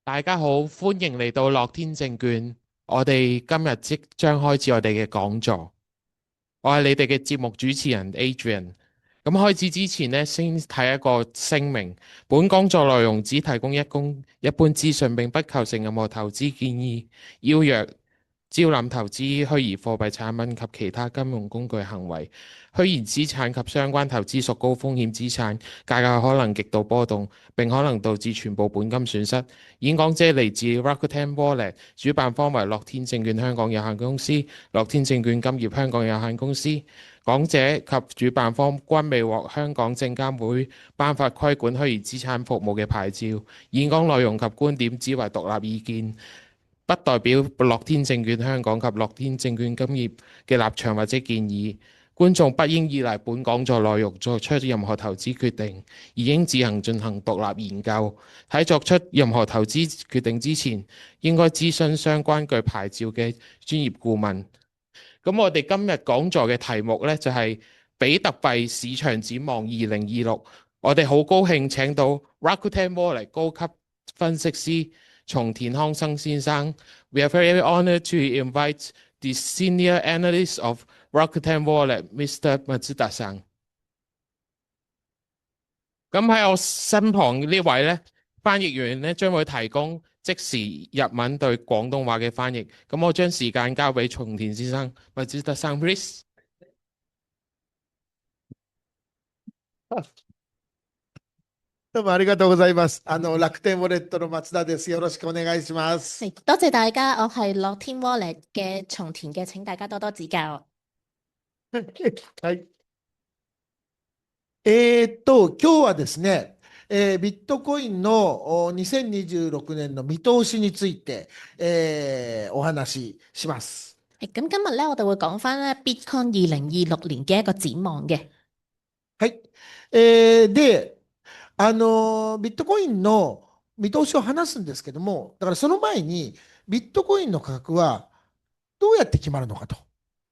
大家好，歡迎嚟到樂天證券。我哋今日即將開始我哋嘅講座。我係你哋嘅節目主持人 Adrian。咁開始之前呢，先睇一個聲明。本講座內容只提供一般資訊，並不構成任何投資建議、邀約、招攬投資虛擬貨幣產品及其他金融工具行為。虛擬資產及相關投資屬高風險資產，價格可能極度波動，並可能導致全部本金損失。演講者嚟自 Rakuten Wallet，主辦方為樂天證券香港有限公司、樂天證券金業香港有限公司。講者及主辦方均未獲香港證監會頒發規管虛擬資產服務嘅牌照。演講內容及觀點只為獨立意見，不代表樂天證券香港及樂天證券金業嘅立場或者建議。觀眾不應依賴本講座內容作出任何投資決定，而應自行進行獨立研究。喺作出任何投資決定之前，應該諮詢相關具牌照嘅專業顧問。咁我哋今日講座嘅題目呢，就係比特幣市場展望2026。我哋好高興請到 Rakuten Wallet 高級分析師松田康生先生。We are very honored to invite the senior analyst of Rakuten Wallet, Mr. Matsuda さん。咁喺我身旁呢位呢，翻譯員呢將會提供即時日文對廣東話嘅翻譯。咁我將時間交俾松田先生。Matsuda さん please。どうもありがとうございます。楽天ウォレットの松田です。よろしくお願いします。多謝大家，我係樂天 Wallet 嘅松田嘅，請大家多多指教。はい。今日はですね、ビットコインの2026年の見通しについて、お話しします。咁今日咧，我哋會講翻咧 Bitcoin 2026年嘅一個展望嘅。はい。で、ビットコインの見通しを話すんですけども、だからその前に、ビットコインの価格はどうやって決まるのかと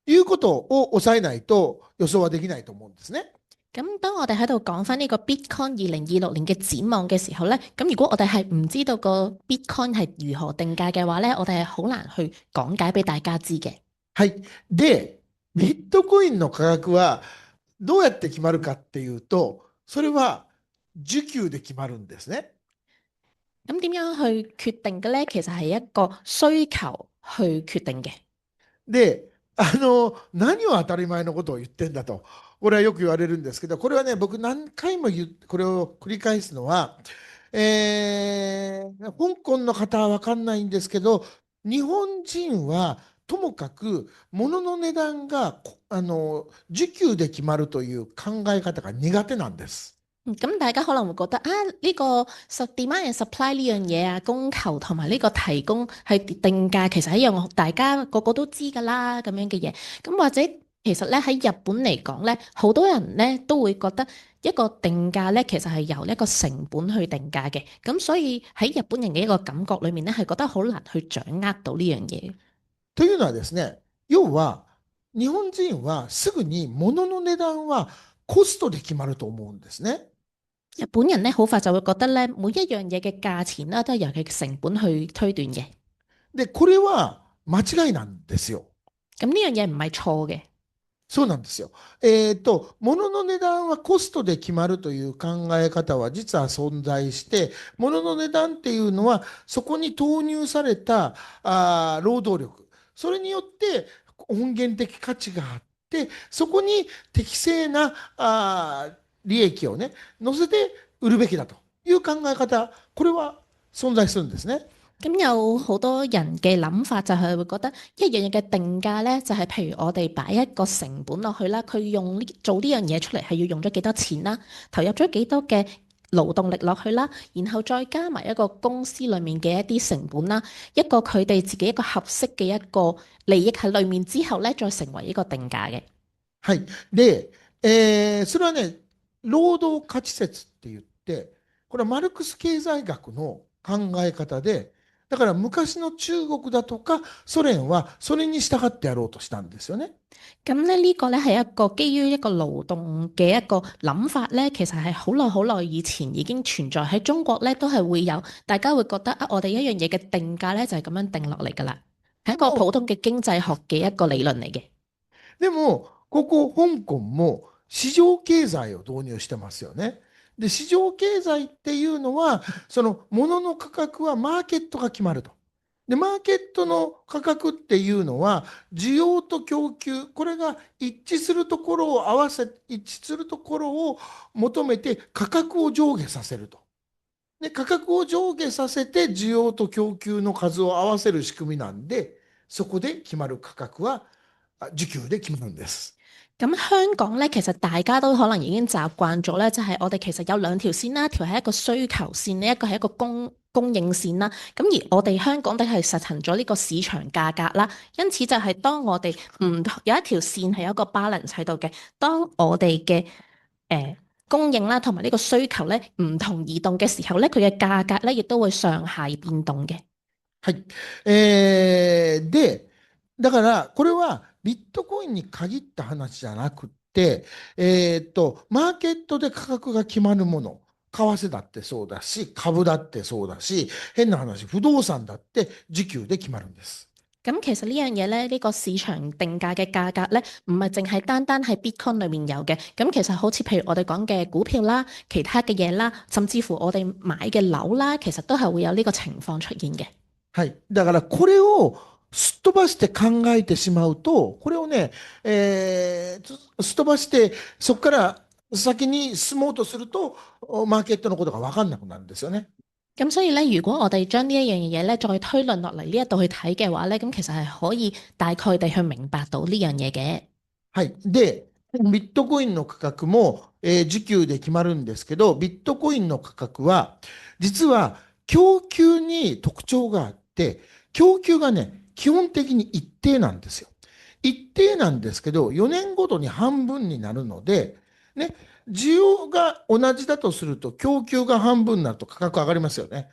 いうことを抑えないと予想はできないと思うんですね。咁當我哋喺度講翻呢個 Bitcoin 2026年嘅展望嘅時候咧，咁如果我哋係唔知道個 Bitcoin 係如何定價嘅話咧，我哋係好難去講解俾大家知嘅。はい。で、ビットコインの価格はどうやって決まるかっていうと、それは需給で決まるんですね。咁點樣去決定嘅咧？其實係一個需求去決定嘅。で、何を当たり前のことを言ってんだと、これはよく言われるんですけど、これはね、僕何回もこれを繰り返すのは、香港の方は分かんないんですけど、日本人はともかく物の値段が需給で決まるという考え方が苦手なんです。咁大家可能會覺得啊，呢個 demand and supply 呢樣嘢啊，供求同埋呢個提供係定價，其實係一樣大家個個都知㗎啦咁樣嘅嘢。咁或者其實咧喺日本嚟講咧，好多人咧都會覺得一個定價咧其實係由一個成本去定價嘅。咁所以喺日本人嘅一個感覺裏面咧，係覺得好難去掌握到呢樣嘢。というのはですね、要は日本人はすぐに物の値段はコストで決まると思うんですね。日本人咧好快就會覺得咧，每一樣嘢嘅價錢啦，都係由佢嘅成本去推斷嘅。で、これは間違いなんですよ。咁呢樣嘢唔係錯嘅。そうなんですよ。物の値段はコストで決まるという考え方は実は存在して、物の値段っていうのはそこに投入された労働力、それによって本源的価値があって、そこに適正な利益をね、乗せて売るべきだという考え方、これは存在するんですね。咁有好多人嘅諗法就係會覺得一樣嘢嘅定價咧，就係譬如我哋擺一個成本落去啦，佢做呢樣嘢出嚟係要用咗幾多錢啦，投入咗幾多嘅勞動力落去啦，然後再加埋一個公司裡面嘅一啲成本啦，一個佢哋自己一個合適嘅一個利益喺裡面之後咧，再成為一個定價嘅。はい。で、それはね、労働価値説って言って、これはマルクス経済学の考え方で、だから昔の中國だとかソ連はそれに従ってやろうとしたんですよね。咁咧呢個咧係一個基於一個勞動嘅一個諗法咧，其實係好耐以前已經存在喺中國咧，都係會有大家會覺得啊，我哋一樣嘢嘅定價咧就係咁樣定落嚟㗎啦，係一個普通嘅經濟學嘅一個理論嚟嘅。でも、ここ香港も市場経済を導入してますよね。で、市場経済っていうのは、その物の価格はマーケットが決まると。で、マーケットの価格っていうのは、需要と供給、これが一致するところを一致するところを求めて価格を上下させると。で、価格を上下させて需要と供給の數を合わせる仕組みなんで、そこで決まる価格は需給で決まるんです。咁香港咧，其實大家都可能已經習慣咗咧，就係我哋其實有兩條線啦，一條係一個需求線咧，一個係一個供應線啦。咁而我哋香港都係實行咗呢個市場價格啦，因此就係當我哋唔同有一條線係有一個 balance 喺度嘅，當我哋嘅供應啦同埋呢個需求咧唔同移動嘅時候咧，佢嘅價格咧亦都會上下變動嘅。はい。で、だからこれはビットコインに限った話じゃなくて、マーケットで価格が決まるもの、為替だってそうだし、株だってそうだし、変な話、不動産だって需給で決まるんです。咁其實呢樣嘢咧，呢個市場定價嘅價格咧，唔係淨係單單喺 Bitcoin 裏面有嘅。咁其實好似譬如我哋講嘅股票啦、其他嘅嘢啦，甚至乎我哋買嘅樓啦，其實都係會有呢個情況出現嘅。はい。だからこれをすっ飛ばして考えてしまうと、これをね、すっ飛ばして、そこから先に進もうとすると、マーケットのことが分かんなくなるんですよね。咁所以咧，如果我哋將呢一樣嘢咧再推論落嚟呢一度去睇嘅話咧，咁其實係可以大概地去明白到呢樣嘢嘅。はい。で、ビットコインの価格も、需給で決まるんですけど、ビットコインの価格は、実は供給に特徴があって、供給がね、基本的に一定なんですよ。一定なんですけど、4年ごとに半分になるので、ね、需要が同じだとすると、供給が半分になると価格上がりますよね。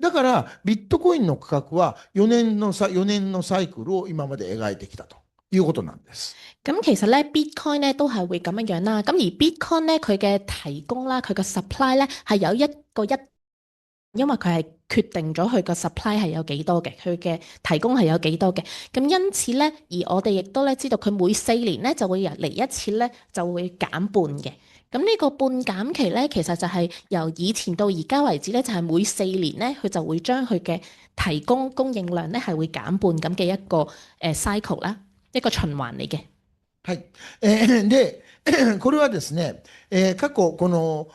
だから、ビットコインの価格は4年のサイクルを今まで描いてきたということなんです。咁其實咧，Bitcoin 咧都係會咁樣樣啦。咁而 Bitcoin 咧，佢嘅提供啦，佢嘅 supply 咧係有因為佢係決定咗佢個 supply 係有幾多嘅，佢嘅提供係有幾多嘅。咁因此咧，而我哋亦都咧知道佢每4年咧就會嚟一次咧就會減半嘅。咁呢個半減期咧，其實就係由以前到而家為止咧，就係每4年咧，佢就會將佢嘅提供供應量咧係會減半咁嘅一個cycle 啦，一個循環嚟嘅。はい。で、これはですね、過去、この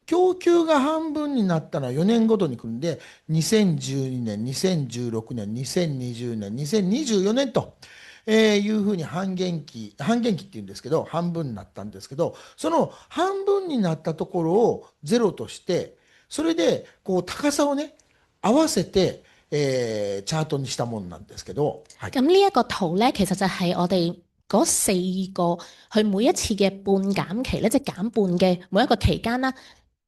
供給が半分になったのは4年ごとに来るんで、2012年、2016年、2020年、2024年というふうに半減期っていうんですけど、半分になったんですけど、その半分になったところをゼロとして、それでこう高さをね、合わせて、チャートにしたものなんですけど、はい。咁呢一個圖咧，其實就係我哋嗰4個佢每一次嘅半減期咧，即係減半嘅每一個期間啦。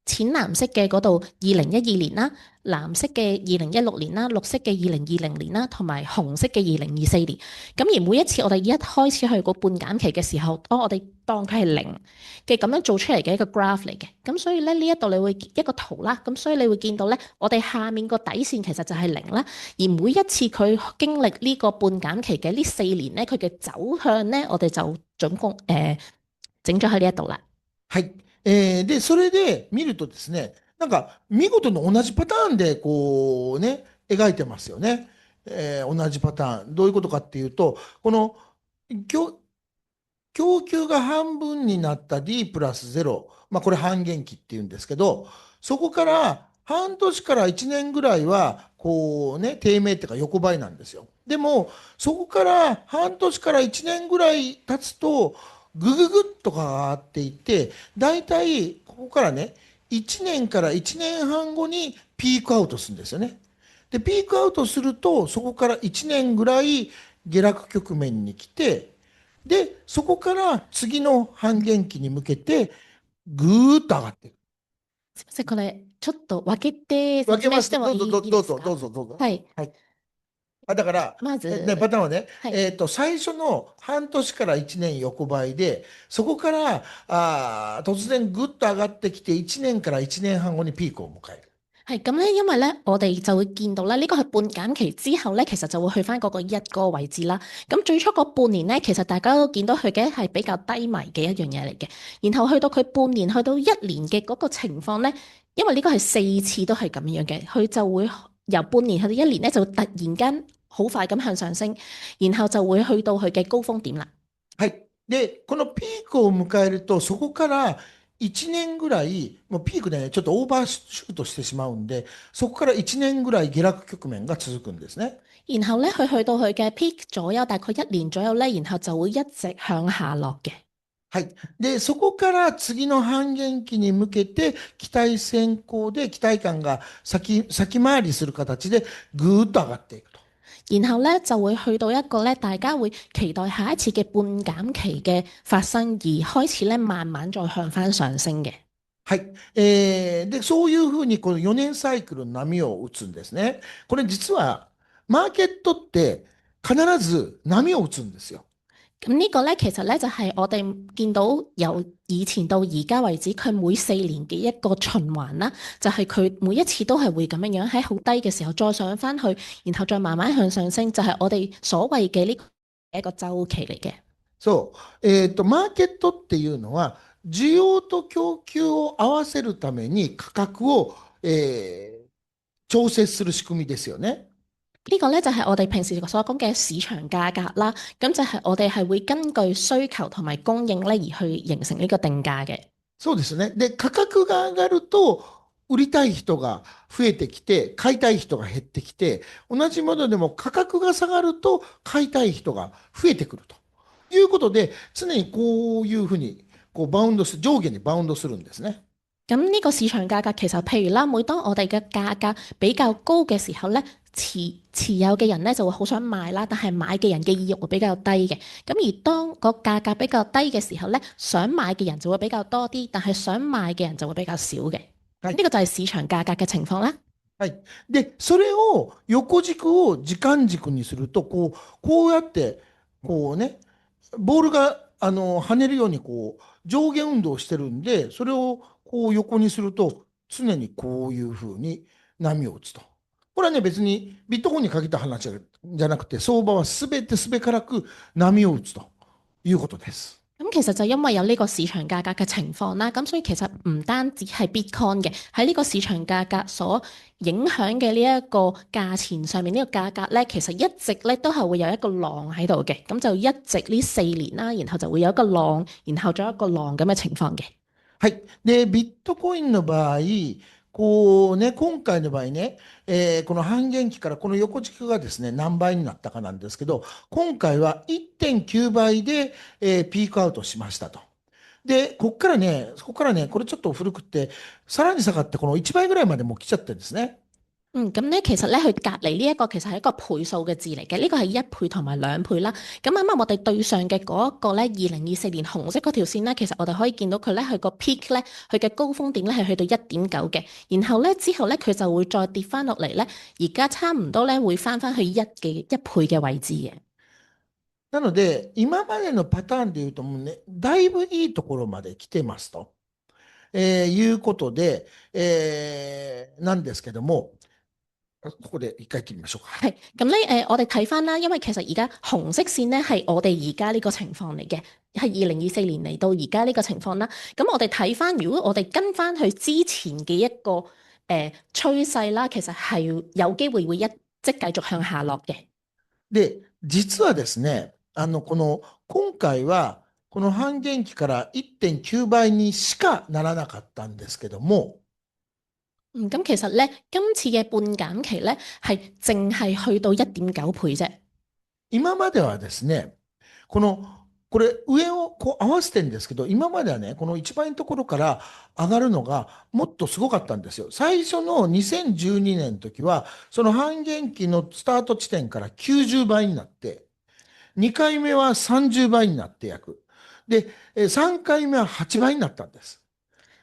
淺藍色嘅嗰度2012年啦，藍色嘅2016年啦，綠色嘅2020年啦，同埋紅色嘅2024年。咁而每一次我哋一開始去個半減期嘅時候，我哋當佢係0嘅咁樣做出嚟嘅一個 graph 嚟嘅。咁所以咧呢一度你會一個圖啦，咁所以你會見到咧，我哋下面個底線其實就係0啦。而每一次佢經歷呢個半減期嘅呢4年咧，佢嘅走向咧，我哋就總共整咗喺呢一度啦。はい。で、それで見るとですね、なんか見事に同じパターンでこうね、描いてますよね。同じパターン。どういうことかっていうと、この供給が半分になった D プラス0、これ半減期っていうんですけど、そこから半年から1年ぐらいは、こうね、低迷っていうか横ばいなんですよ。でも、そこから半年から1年ぐらい経つと、ぐぐぐっと上がっていって、だいたいここからね、1年から1年半後にピークアウトするんですよね。で、ピークアウトすると、そこから1年ぐらい下落局面に来て、で、そこから次の半減期に向けて、ぐーっと上がっていく。即係これちょっと分けて説明分けます。してもいいどうぞ、ですか？どうぞ、どうぞ。はい。はい。だから、まず、パターンはね、はい。最初の半年から1年横ばいで、そこから突然ぐっと上がってきて、1年から1年半後にピークを迎える。係咁咧，因為咧，我哋就會見到咧，呢個係半減期之後咧，其實就會去翻嗰個一嗰個位置啦。咁最初嗰半年咧，其實大家都見到佢嘅係比較低迷嘅一樣嘢嚟嘅。然後去到佢半年，去到一年嘅嗰個情況咧，因為呢個係4次都係咁樣嘅，佢就會由半年去到一年咧，就突然間好快咁向上升，然後就會去到佢嘅高峰點啦。はい。で、このピークを迎えると、そこから1年ぐらい、もうピークでね、ちょっとオーバーシュートしてしまうんで、そこから1年ぐらい下落局面が続くんですね。然後咧，佢去到佢嘅 peak 左右，大概1年左右咧，然後就會一直向下落嘅。はい。で、そこから次の半減期に向けて、期待先行で期待感が先回りする形でぐーっと上がっていくと。然後咧就會去到一個咧，大家會期待下一次嘅半減期嘅發生，而開始咧慢慢再向翻上升嘅。はい。で、そういうふうにこの4年サイクルの波を打つんですね。これ実は、マーケットって必ず波を打つんですよ。咁呢個咧其實咧就係我哋見到由以前到而家為止，佢每4年嘅一個循環啦，就係佢每一次都係會咁樣樣喺好低嘅時候再上翻去，然後再慢慢向上升，就係我哋所謂嘅呢一個週期嚟嘅。そう。マーケットっていうのは、需要と供給を合わせるために価格を、調節する仕組みですよね。呢個咧就係我哋平時所講嘅市場價格啦，咁就係我哋係會根據需求同埋供應咧而去形成呢個定價嘅。そうですね。で、価格が上がると、売りたい人が増えてきて、買いたい人が減ってきて、同じものでも価格が下がると、買いたい人が増えてくるということで、常にこういうふうにこうバウンドす、上下にバウンドするんですね。咁呢個市場價格其實譬如啦，每當我哋嘅價格比較高嘅時候咧，持有嘅人咧就會好想買啦，但係買嘅人嘅意欲會比較低嘅。咁而當個價格比較低嘅時候咧，想買嘅人就會比較多啲，但係想賣嘅人就會比較少嘅。はい呢個就係市場價格嘅情況啦。はい。で、それを横軸を時間軸にすると、こうやって、こうね、ボールが跳ねるように上下運動してるんで、それをこう横にすると、常にこういうふうに波を打つと。これはね、別にビットコインに限った話じゃなくて、相場はすべてすべからく波を打つということです。咁其實就因為有呢個市場價格嘅情況啦，咁所以其實唔單止係 Bitcoin 嘅，喺呢個市場價格所影響嘅呢一個價錢上面呢個價格咧，其實一直咧都係會有一個浪喺度嘅，咁就一直呢4年啦，然後就會有一個浪，然後再一個浪咁嘅情況嘅。はい。で、ビットコインの場合、今回の場合ね、この半減期からこの横軸がですね、何倍になったかなんですけど、今回は 1.9 倍で、ピークアウトしましたと。で、ここからね、これちょっと古くって、さらに下がってこの1倍ぐらいまでもう来ちゃってるんですね。咁咧其實咧佢隔離呢一個其實係一個倍數嘅字嚟嘅，呢個係1倍同埋2倍啦。咁啱啱我哋對上嘅嗰一個咧，2024年紅色嗰條線咧，其實我哋可以見到佢咧，佢個 peak 咧，佢嘅高峰點咧係去到1.9嘅，然後咧之後咧佢就會再跌翻落嚟咧，而家差唔多咧會翻翻去1倍嘅位置嘅。なので、今までのパターンでいうともうね、だいぶいいところまで来てますと、いうことで、なんですけども、ここで一回切りましょうか。係咁咧我哋睇翻啦，因為其實而家紅色線咧係我哋而家呢個情況嚟嘅，係2024年嚟到而家呢個情況啦。咁我哋睇翻，如果我哋跟翻去之前嘅一個趨勢啦，其實係有機會會繼續向下落嘅。で、実はですね、今回は、この半減期から 1.9 倍にしかならなかったんですけども、咁其實咧，今次嘅半減期咧係淨係去到1.9倍啫。今まではですね、これ上を合わせてるんですけど、今まではね、この一番いいところから上がるのがもっとすごかったんですよ。最初の2012年の時は、その半減期のスタート地点から90倍になって、2回目は30倍になって約。で、3回目は8倍になったんです。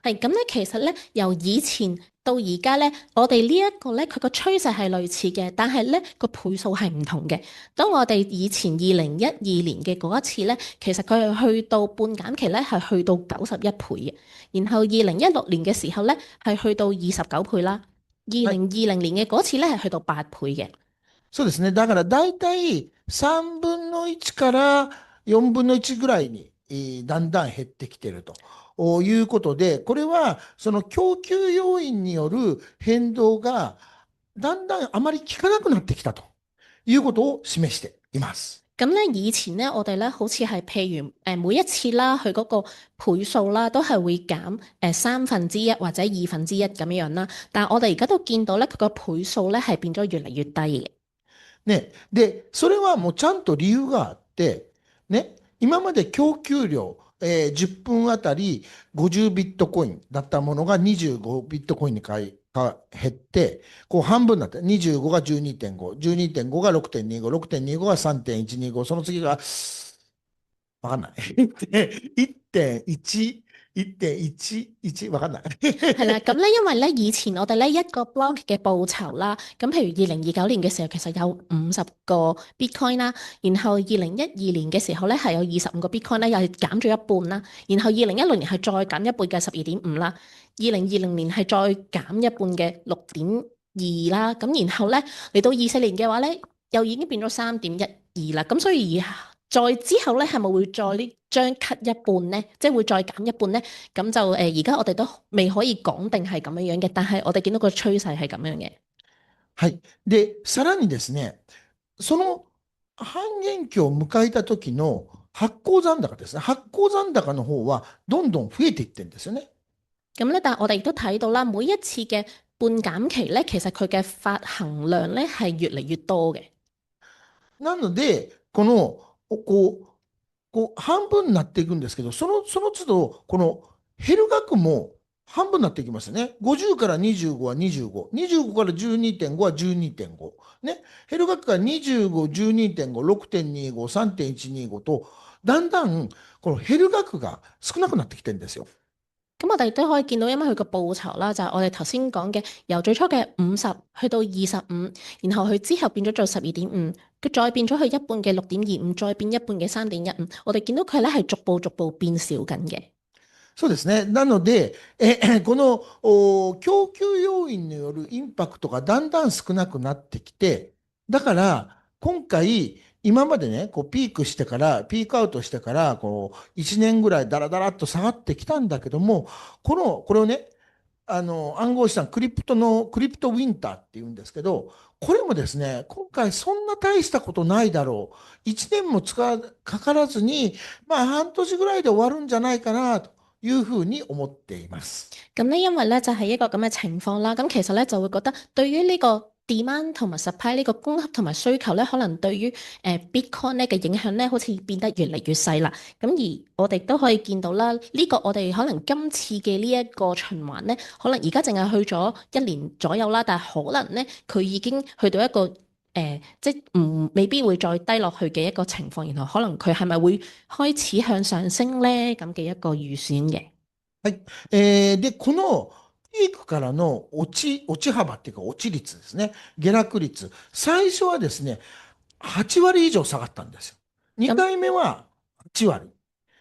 係咁咧，其實咧由以前到而家咧，我哋呢一個咧佢個趨勢係類似嘅，但係咧個倍數係唔同嘅。當我哋以前2012年嘅嗰一次咧，其實佢係去到半減期咧係去到91倍嘅，然後2016年嘅時候咧係去到29倍啦，2020年嘅嗰次咧係去到8倍嘅。そうですね。だから大体3分の1から4分の1ぐらいにだんだん減ってきているということで、これはその供給要因による変動がだんだんあまり効かなくなってきたということを示しています。咁咧，以前咧，我哋咧好似係譬如每一次啦，佢嗰個倍數啦，都係會減1/3或者1/2咁樣啦。但係我哋而家都見到咧，佢個倍數咧係變咗越嚟越低嘅。ね。で、それはもうちゃんと理由があって、ね、今まで供給量、10分あたり50ビットコインだったものが25ビットコインに減って、こう半分になって、25が12.5、12.5が6.25、6.25が3.125、その次が、わかんない。1.1、1.11、わかんない。係啦，咁咧，因為咧以前我哋咧一個 block 嘅報酬啦，咁譬如2029年嘅時候其實有50個 Bitcoin 啦，然後2012年嘅時候咧係有25個 Bitcoin 咧，又係減咗一半啦，然後2016年係再減一半嘅12.5啦，2020年係再減一半嘅6.2啦，咁然後咧嚟到24年嘅話咧，又已經變咗3.12啦，咁所以再之後咧係咪會再將 cut 一半咧，即係會再減一半咧？咁就而家我哋都未可以講定係咁樣樣嘅，但係我哋見到個趨勢係咁樣嘅。はい。で、さらにですね、その半減期を迎えた時の発行残高ですね。発行残高の方はどんどん増えていってるんですよね。咁咧，但係我哋亦都睇到啦，每一次嘅半減期咧，其實佢嘅發行量咧係越嚟越多嘅。なので、こう半分になっていくんですけど、その都度、この減る額も半分になっていきますよね。50から25は25、25から12.5は12.5。ね。減る額が25、12.5、6.25、3.125と、だんだんこの減る額が少なくなってきてるんですよ。咁我哋都可以見到，因為佢個報酬啦，就係我哋頭先講嘅，由最初嘅50去到25，然後佢之後變咗做12.5，佢再變咗去一半嘅6.25，再變一半嘅3.15，我哋見到佢咧係逐步變少緊嘅。そうですね。なので、この供給要因によるインパクトがだんだん少なくなってきて、だから今回、今までね、こうピークアウトしてから、こう1年ぐらいだらだらっと下がってきたんだけども、これをね、暗号資産、クリプトウィンターって言うんですけど、これもですね、今回そんな大したことないだろう。1年もかからずに、まあ半年ぐらいで終わるんじゃないかなというふうに思っています。咁咧，因為咧就係一個咁嘅情況啦。咁其實咧就會覺得對於呢個 demand 同埋 supply 呢個供給同埋需求咧，可能對於Bitcoin 咧嘅影響咧，好似變得越嚟越細啦。咁而我哋都可以見到啦，呢個我哋可能今次嘅呢一個循環咧，可能而家淨係去咗1年左右啦，但係可能咧佢已經去到一個即係未必會再低落去嘅一個情況，然後可能佢係咪會開始向上升咧咁嘅一個預算嘅。はい。で、このピークからの落ち幅っていうか落ち率ですね。下落率。最初はですね、8割以上下がったんですよ。2回目は8割。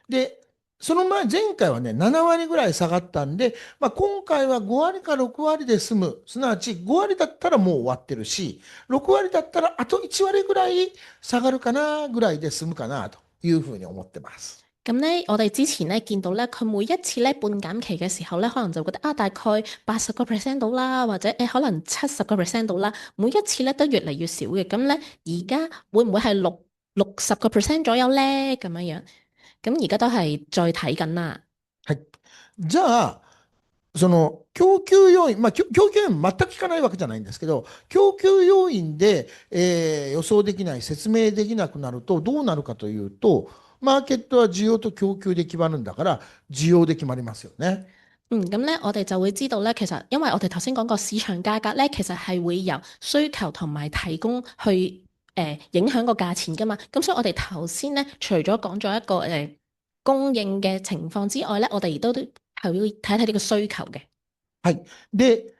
で、その前回はね、7割ぐらい下がったんで、まあ、今回は5割か6割で済む。すなわち5割だったらもう終わってるし、6割だったらあと1割ぐらい下がるかなぐらいで済むかなというふうに思ってます。咁咧，我哋之前咧見到咧，佢每一次咧半減期嘅時候咧，可能就覺得大概80% 到啦，或者可能70% 到啦，每一次咧都越嚟越少嘅。咁咧而家會唔會係60% 左右咧？咁樣樣，咁而家都係再睇緊啦。はい。じゃあ、その供給要因、供給要因全く効かないわけじゃないんですけど、供給要因で、予想できない、説明できなくなるとどうなるかというと、マーケットは需要と供給で決まるんだから、需要で決まりますよね。咁咧，我哋就會知道咧，其實因為我哋頭先講過市場價格咧，其實係會由需求同埋提供去影響個價錢噶嘛。咁所以我哋頭先咧，除咗講咗一個供應嘅情況之外咧，我哋亦都睇係要睇睇呢個需求嘅。はい。で、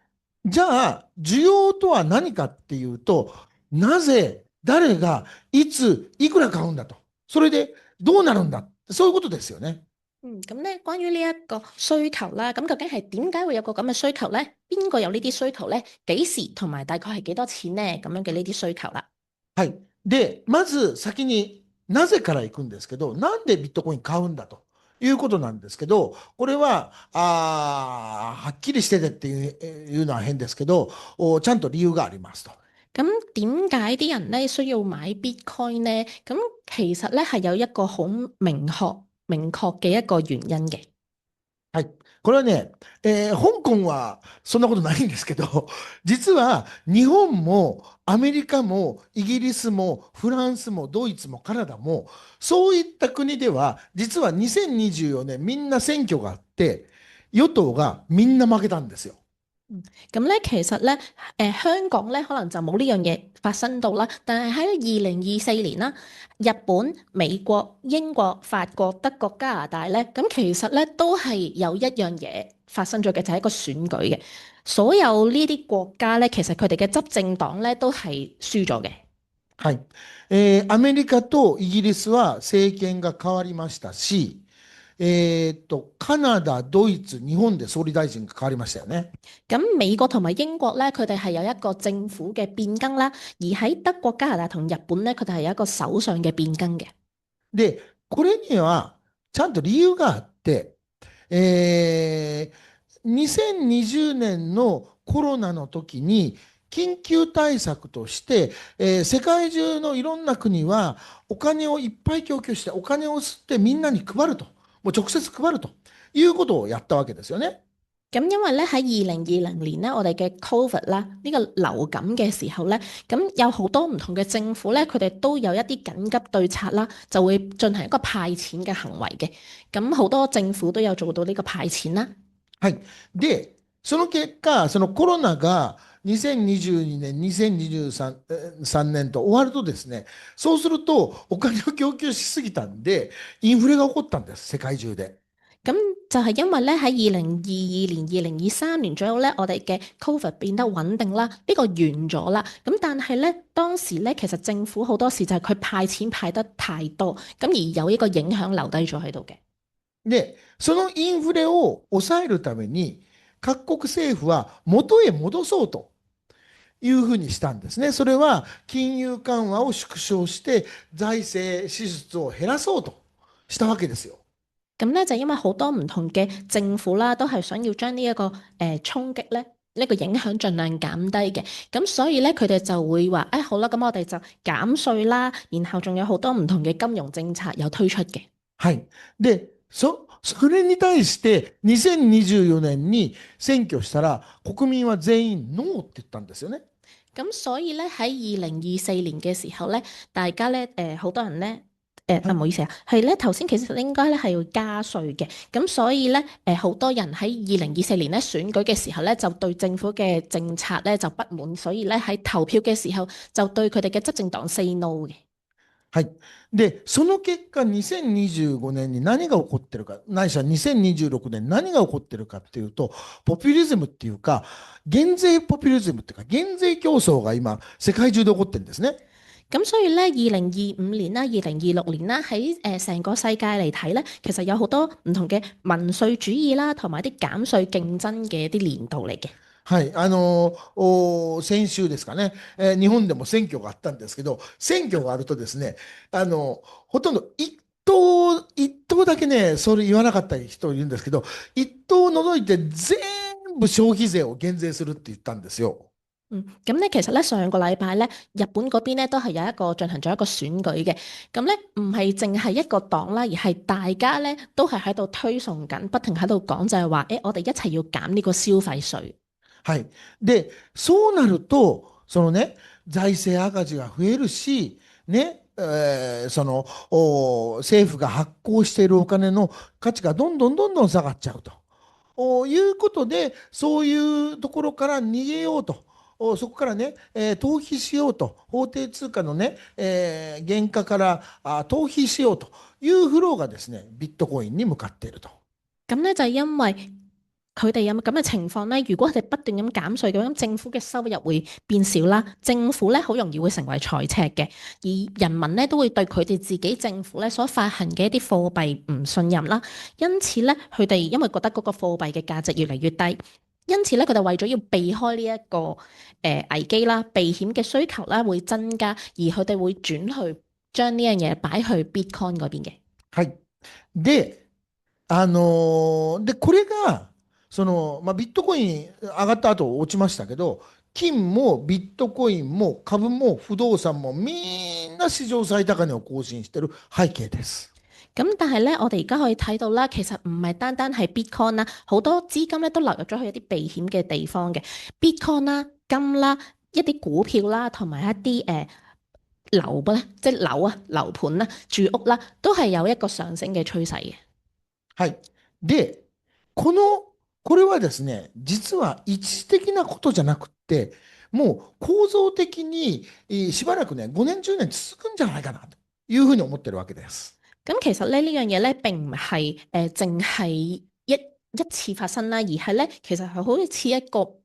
じゃあ、需要とは何かっていうと、なぜ、誰が、いつ、いくら買うんだと。それで、どうなるんだ。そういうことですよね。咁咧，關於呢一個需求啦，咁究竟係點解會有個咁嘅需求咧？邊個有呢啲需求咧？幾時同埋大概係幾多錢咧？咁樣嘅呢啲需求啦。はい。で、まず先になぜから行くんですけど、なんでビットコイン買うんだということなんですけど、これは、はっきりしててっていうのは変ですけど、ちゃんと理由がありますと。咁點解啲人咧需要買 Bitcoin 咧？咁其實咧係有一個好明確嘅一個原因嘅。はい。これはね、香港はそんなことないんですけど、実は日本もアメリカもイギリスもフランスもドイツもカナダも、そういった国では、実は2024年みんな選挙があって、与黨がみんな負けたんですよ。咁咧，其實咧，香港咧可能就冇呢樣嘢發生到啦。但係喺2024年啦，日本、美國、英國、法國、德國、加拿大咧，咁其實咧都係有一樣嘢發生咗嘅，就係一個選舉嘅。所有呢啲國家咧，其實佢哋嘅執政黨咧都係輸咗嘅。はい。アメリカとイギリスは政権が変わりましたし、カナダ、ドイツ、日本で総理大臣が変わりましたよね。咁美國同埋英國咧，佢哋係有一個政府嘅變更啦，而喺德國、加拿大同日本咧，佢哋係有一個首相嘅變更嘅。で、これにはちゃんと理由があって、2020年のコロナの時に緊急対策として、世界中のいろんな国はお金をいっぱい供給して、お金を吸ってみんなに配ると、もう直接配るということをやったわけですよね。咁因為咧喺2020年咧，我哋嘅 Covid 啦，呢個流感嘅時候咧，咁有好多唔同嘅政府咧，佢哋都有一啲緊急對策啦，就會進行一個派錢嘅行為嘅。咁好多政府都有做到呢個派錢啦。はい。で、その結果、そのコロナが2022年、2023年と終わるとですね、そうするとお金を供給しすぎたんで、インフレが起こったんです、世界中で。咁就係因為咧喺2022年、2023年左右咧，我哋嘅 Covid 變得穩定啦，呢個完咗啦。咁但係咧當時咧，其實政府好多時就係佢派錢派得太多，咁而有呢個影響留低咗喺度嘅。で、そのインフレを抑えるために、各国政府は元へ戻そうというふうにしたんですね。それは金融緩和を縮小して財政支出を減らそうとしたわけですよ。咁咧就因為好多唔同嘅政府啦，都係想要將呢一個衝擊咧，呢個影響盡量減低嘅。咁所以咧，佢哋就會話：好啦，咁我哋就減稅啦，然後仲有好多唔同嘅金融政策有推出嘅。はい。で、それに対して2024年に選挙したら国民は全員ノーって言ったんですよね。咁所以咧喺2024年嘅時候咧，大家咧好多人咧。唔好意思啊，係咧頭先其實應該咧係要加稅嘅，咁所以咧好多人喺2024年咧選舉嘅時候咧就對政府嘅政策咧就不滿，所以咧喺投票嘅時候就對佢哋嘅執政黨 say no 嘅。はい。で、その結果、2025年に何が起こってるか、ないしは2026年何が起こってるかっていうと、ポピュリズムっていうか、減税ポピュリズムっていうか、減税競爭が今、世界中で起こってるんですね。咁所以咧，2025年啦、2026年啦，喺成個世界嚟睇咧，其實有好多唔同嘅民粹主義啦，同埋啲減稅競爭嘅一啲年度嚟嘅。はい。先週ですかね、日本でも選挙があったんですけど、選挙があるとですね、ほとんど一党だけね、それ言わなかった人いるんですけど、一党を除いて全部消費稅を減税するって言ったんですよ。咁咧其實咧上個禮拜咧，日本嗰邊咧都係有一個進行咗一個選舉嘅。咁咧唔係淨係一個黨啦，而係大家咧都係喺度推崇緊，不停喺度講就係話，我哋一齊要減呢個消費稅。はい。で、そうなると、そのね、財政赤字が増えるし、ね、政府が発行しているお金の価値がどんどん下がっちゃうということで、そういうところから逃げようと。そこからね、逃避しようと、法定通貨のね、原価から逃避しようというフローがですね、ビットコインに向かっていると。咁咧就係因為佢哋有冇咁嘅情況咧？如果佢哋不斷咁減稅嘅話，咁政府嘅收入會變少啦，政府咧好容易會成為財赤嘅，而人民咧都會對佢哋自己政府咧所發行嘅一啲貨幣唔信任啦，因此咧佢哋因為覺得嗰個貨幣嘅價值越嚟越低，因此咧佢哋為咗要避開呢一個危機啦，避險嘅需求啦會增加，而佢哋會轉去將呢樣嘢擺去 Bitcoin 嗰邊嘅。はい。で、これが、ビットコイン上がった後落ちましたけど、金もビットコインも株も不動産もみんな史上最高値を更新している背景です。咁但係咧，我哋而家可以睇到啦，其實唔係單單係 Bitcoin 啦，好多資金咧都流入咗去一啲避險嘅地方嘅 Bitcoin 啦、金啦、一啲股票啦，同埋一啲樓咧，即係樓啊、樓盤啦、住屋啦，都係有一個上升嘅趨勢嘅。はい。で、これはですね、実は一時的なことじゃなくて、もう構造的にしばらくね、5年、10年続くんじゃないかなというふうに思ってるわけです。咁其實咧呢樣嘢咧並唔係淨係一次發生啦，而係咧其實係好似一個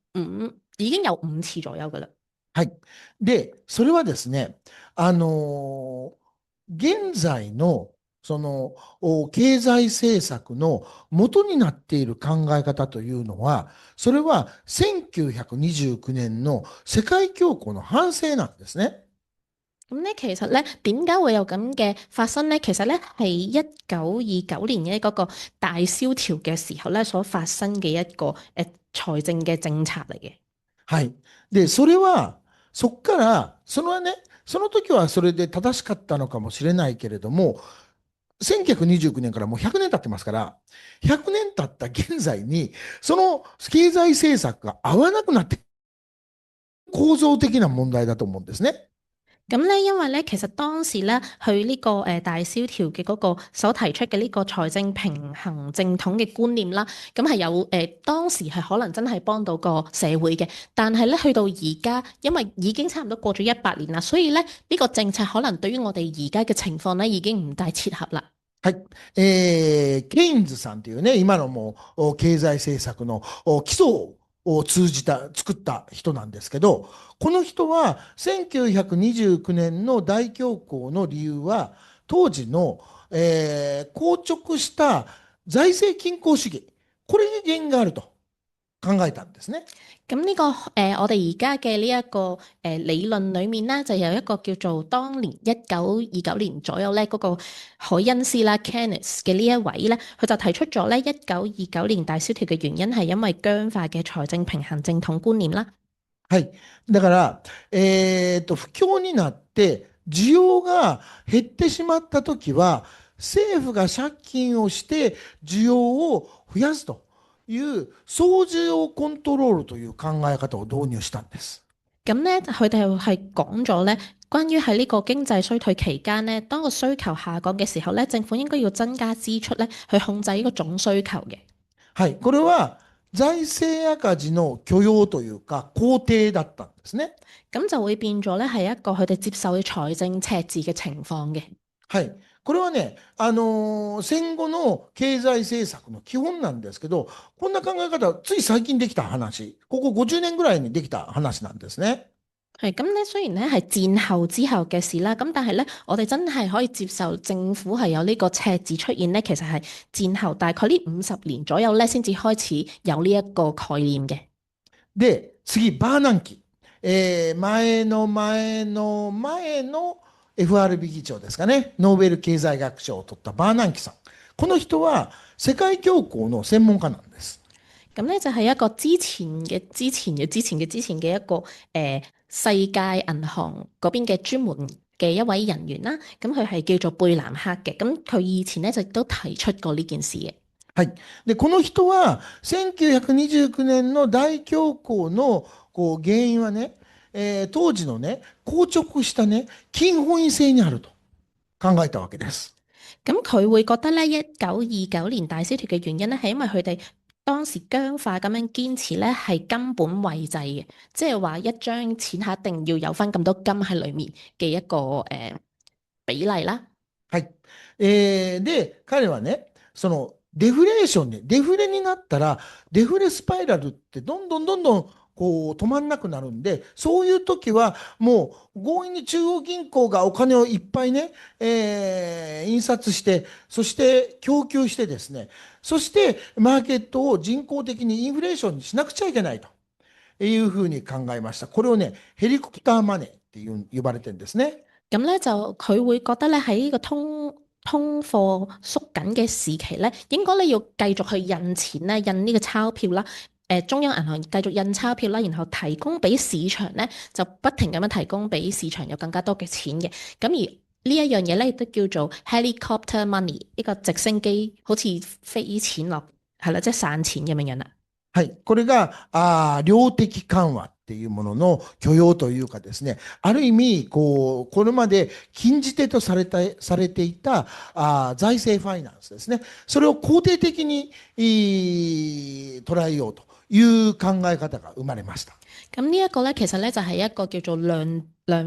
已經有5次左右噶啦。はい。で、それはですね、現在の経済政策の元になっている考え方というのは、それは1929年の世界恐慌の反省なんですね。咁咧，其實咧點解會有咁嘅發生咧？其實咧係1929年嘅嗰個大蕭條嘅時候咧所發生嘅一個財政嘅政策嚟嘅。はい。で、それは、そっから、その時はそれで正しかったのかもしれないけれども、1929年からもう100年経ってますから、100年経った現在に、その経済政策が合わなくなって構造的な問題だと思うんですね。咁咧，因為咧，其實當時咧，佢呢個大蕭條嘅嗰個所提出嘅呢個財政平衡正統嘅觀念啦，咁係有當時係可能真係幫到個社會嘅，但係咧去到而家，因為已經差唔多過咗100年啦，所以咧呢個政策可能對於我哋而家嘅情況咧已經唔大切合啦。はい。ケインズさんというね、今のもう経済政策の基礎を作った人なんですけど、この人は1929年の大恐慌の理由は、当時の、硬直した財政均衡主義、これに原因があると考えたんですね。咁呢個我哋而家嘅呢一個理論裡面咧，就有一個叫做當年1929年左右咧嗰個海恩斯啦 Keynes 嘅呢一位咧，佢就提出咗咧1929年大蕭條嘅原因係因為僵化嘅財政平衡正統觀念啦。はい。だから、不況になって需要が減ってしまったときは、政府が借金をして需要を増やすという総需要コントロールという考え方を導入したんです。咁咧，佢哋係講咗咧，關於喺呢個經濟衰退期間咧，當個需求下降嘅時候咧，政府應該要增加支出咧，去控制呢個總需求嘅。はい。これは財政赤字の許容というか肯定だったんですね。咁就會變咗咧係一個佢哋接受嘅財政赤字嘅情況嘅。はい。これはね、戦後の経済政策の基本なんですけど、こんな考え方、つい最近できた話、ここ50年ぐらいにできた話なんですね。係咁咧，雖然咧係戰後之後嘅事啦，咁但係咧，我哋真係可以接受政府係有呢個赤字出現咧，其實係戰後大概呢50年左右咧，先至開始有呢一個概念嘅。で、次、バーナンキ。前の前の前の FRB 議長ですかね。ノーベル経済学賞を取ったバーナンキさん。この人は世界恐慌の専門家なんです。咁咧就係一個之前嘅一個世界銀行嗰邊嘅專門嘅一位人員啦，咁佢係叫做貝南克嘅，咁佢以前咧就都提出過呢件事嘅。はい。で、この人は1929年の大恐慌の原因はね、当時のね、硬直したね、金本位制にあると考えたわけです。咁佢會覺得咧1929年大蕭條嘅原因咧係因為佢哋當時僵化咁樣堅持咧係金本位制嘅，即係話一張錢係一定要有翻咁多金喺裡面嘅一個比例啦。はい。で、彼はね、デフレーションで、デフレになったら、デフレスパイラルってどんどんこう止まんなくなるんで、そういう時はもう強引に中央銀行がお金をいっぱいね、印刷して、そして供給してですね、そしてマーケットを人工的にインフレーションにしなくちゃいけないというふうに考えました。これをね、ヘリコプターマネーって呼ばれてるんですね。咁咧就佢會覺得咧喺呢個通貨縮緊嘅時期咧，應該咧要繼續去印錢咧，印呢個鈔票啦。中央銀行繼續印鈔票啦，然後提供俾市場咧，就不停咁樣提供俾市場有更加多嘅錢嘅。咁而呢一樣嘢咧，亦都叫做 helicopter money，呢個直升機好似飛錢落，係啦，即係散錢咁樣樣啦。はい。これが、量的緩和っていうものの許容というかですね、ある意味、これまで禁じ手とされていた財政ファイナンスですね。それを肯定的に捉えようという考え方が生まれました。咁呢一個咧，其實咧就係一個叫做量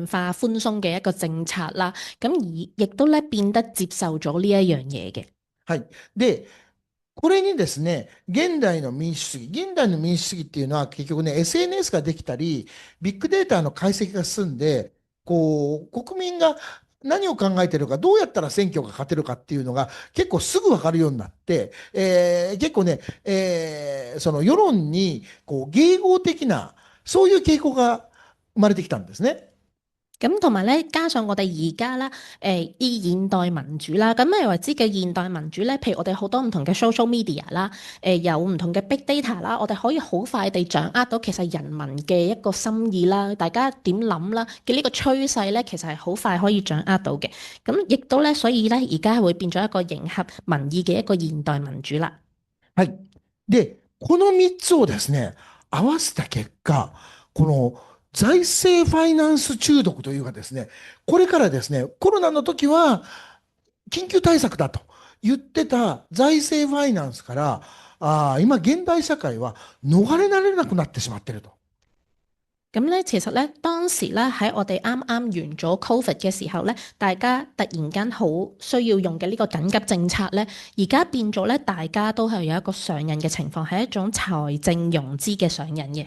化寬鬆嘅一個政策啦。咁而亦都咧變得接受咗呢一樣嘢嘅。はい。で、これにですね、現代の民主主義っていうのは結局ね、SNS ができたり、ビッグデータの解析が進んで、国民が何を考えてるか、どうやったら選挙が勝てるかっていうのが結構すぐ分かるようになって、結構ね、その世論に迎合的な、そういう傾向が生まれてきたんですね。咁同埋咧，加上我哋而家啦，啲現代民主啦，咁咩為之嘅現代民主咧？譬如我哋好多唔同嘅 social media 啦，有唔同嘅 big data 啦，我哋可以好快地掌握到其實人民嘅一個心意啦，大家點諗啦嘅呢個趨勢咧，其實係好快可以掌握到嘅。咁亦都咧，所以咧，而家係會變咗一個迎合民意嘅一個現代民主啦。はい。で、この3つをですね、合わせた結果、この財政ファイナンス中毒というかですね、これからですね、コロナの時は緊急対策だと言ってた財政ファイナンスから、今現代社會は逃れられなくなってしまっていると。咁咧，其實咧，當時咧喺我哋啱啱完咗 Covid 嘅時候咧，大家突然間好需要用嘅呢個緊急政策咧，而家變咗咧，大家都係有一個上癮嘅情況，係一種財政融資嘅上癮嘅。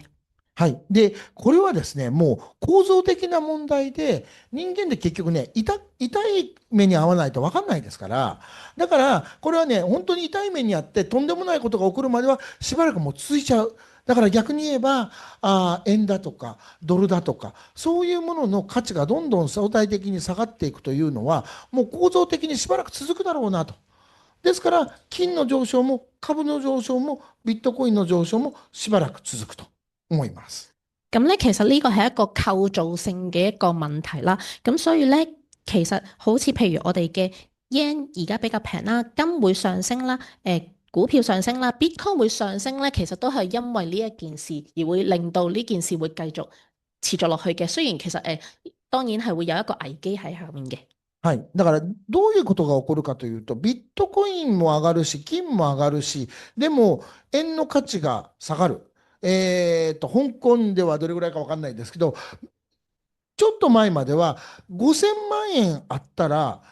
はい。で、これはですね、もう構造的な問題で、人間で結局ね、痛い目に遭わないと分かんないですから、だから、これはね、本当に痛い目にあって、とんでもないことが起こるまでは、しばらくもう続いちゃう。だから逆に言えば、円だとか、ドルだとか、そういうものの価値がどんどん相対的に下がっていくというのは、もう構造的にしばらく続くだろうなと。ですから、金の上昇も株の上昇もビットコインの上昇もしばらく続くと思います。咁咧，其實呢個係一個構造性嘅一個問題啦。咁所以咧，其實好似譬如我哋嘅 yen 而家比較平啦，金會上升啦，股票上升啦，Bitcoin 會上升咧，其實都係因為呢一件事而會令到呢件事會繼續持續落去嘅。雖然其實當然係會有一個危機喺下面嘅。はい。だから、どういうことが起こるかというと、ビットコインも上がるし、金も上がるし、でも、円の価値が下がる。香港ではどれぐらいかわかんないですけど、ちょっと前までは5000万円あったら、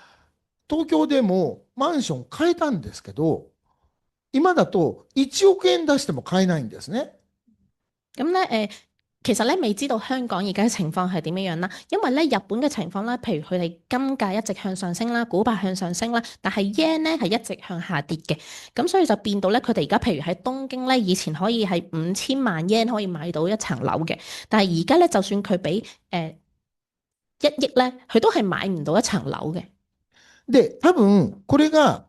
東京でもマンション買えたんですけど、今だと1億円出しても買えないんですね。咁咧其實咧未知道香港而家嘅情況係點樣樣啦，因為咧日本嘅情況咧，譬如佢哋金價一直向上升啦，股價向上升啦，但係 yen 咧係一直向下跌嘅，咁所以就變到咧佢哋而家譬如喺東京咧，以前可以係5000萬 yen 可以買到一層樓嘅，但係而家咧就算佢俾1億咧，佢都係買唔到一層樓嘅。で、多分これが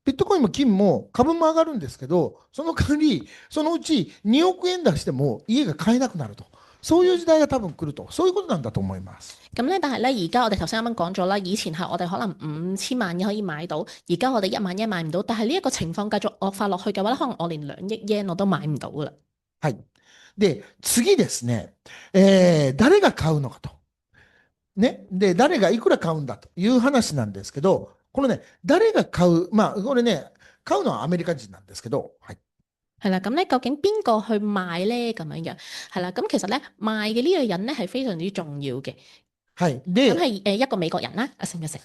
ビットコインも金も株も上がるんですけど、その代わり、そのうち2億円出しても家が買えなくなると。そういう時代が多分来ると。そういうことなんだと思います。咁咧，但係咧，而家我哋頭先啱啱講咗啦，以前係我哋可能5000萬可以買到，而家我哋1萬yen買唔到。但係呢一個情況繼續惡化落去嘅話咧，可能我連2億yen我都買唔到噶啦。はい。で、次ですね、誰が買うのかと。ね。で、誰がいくら買うんだという話なんですけど、このね、誰が買う、まあ、これね、買うのはアメリカ人なんですけど、はい。係啦，咁咧究竟邊個去賣咧咁樣樣？係啦，咁其實咧賣嘅呢個人咧係非常之重要嘅。はい。咁係一個美國人啦，阿成係。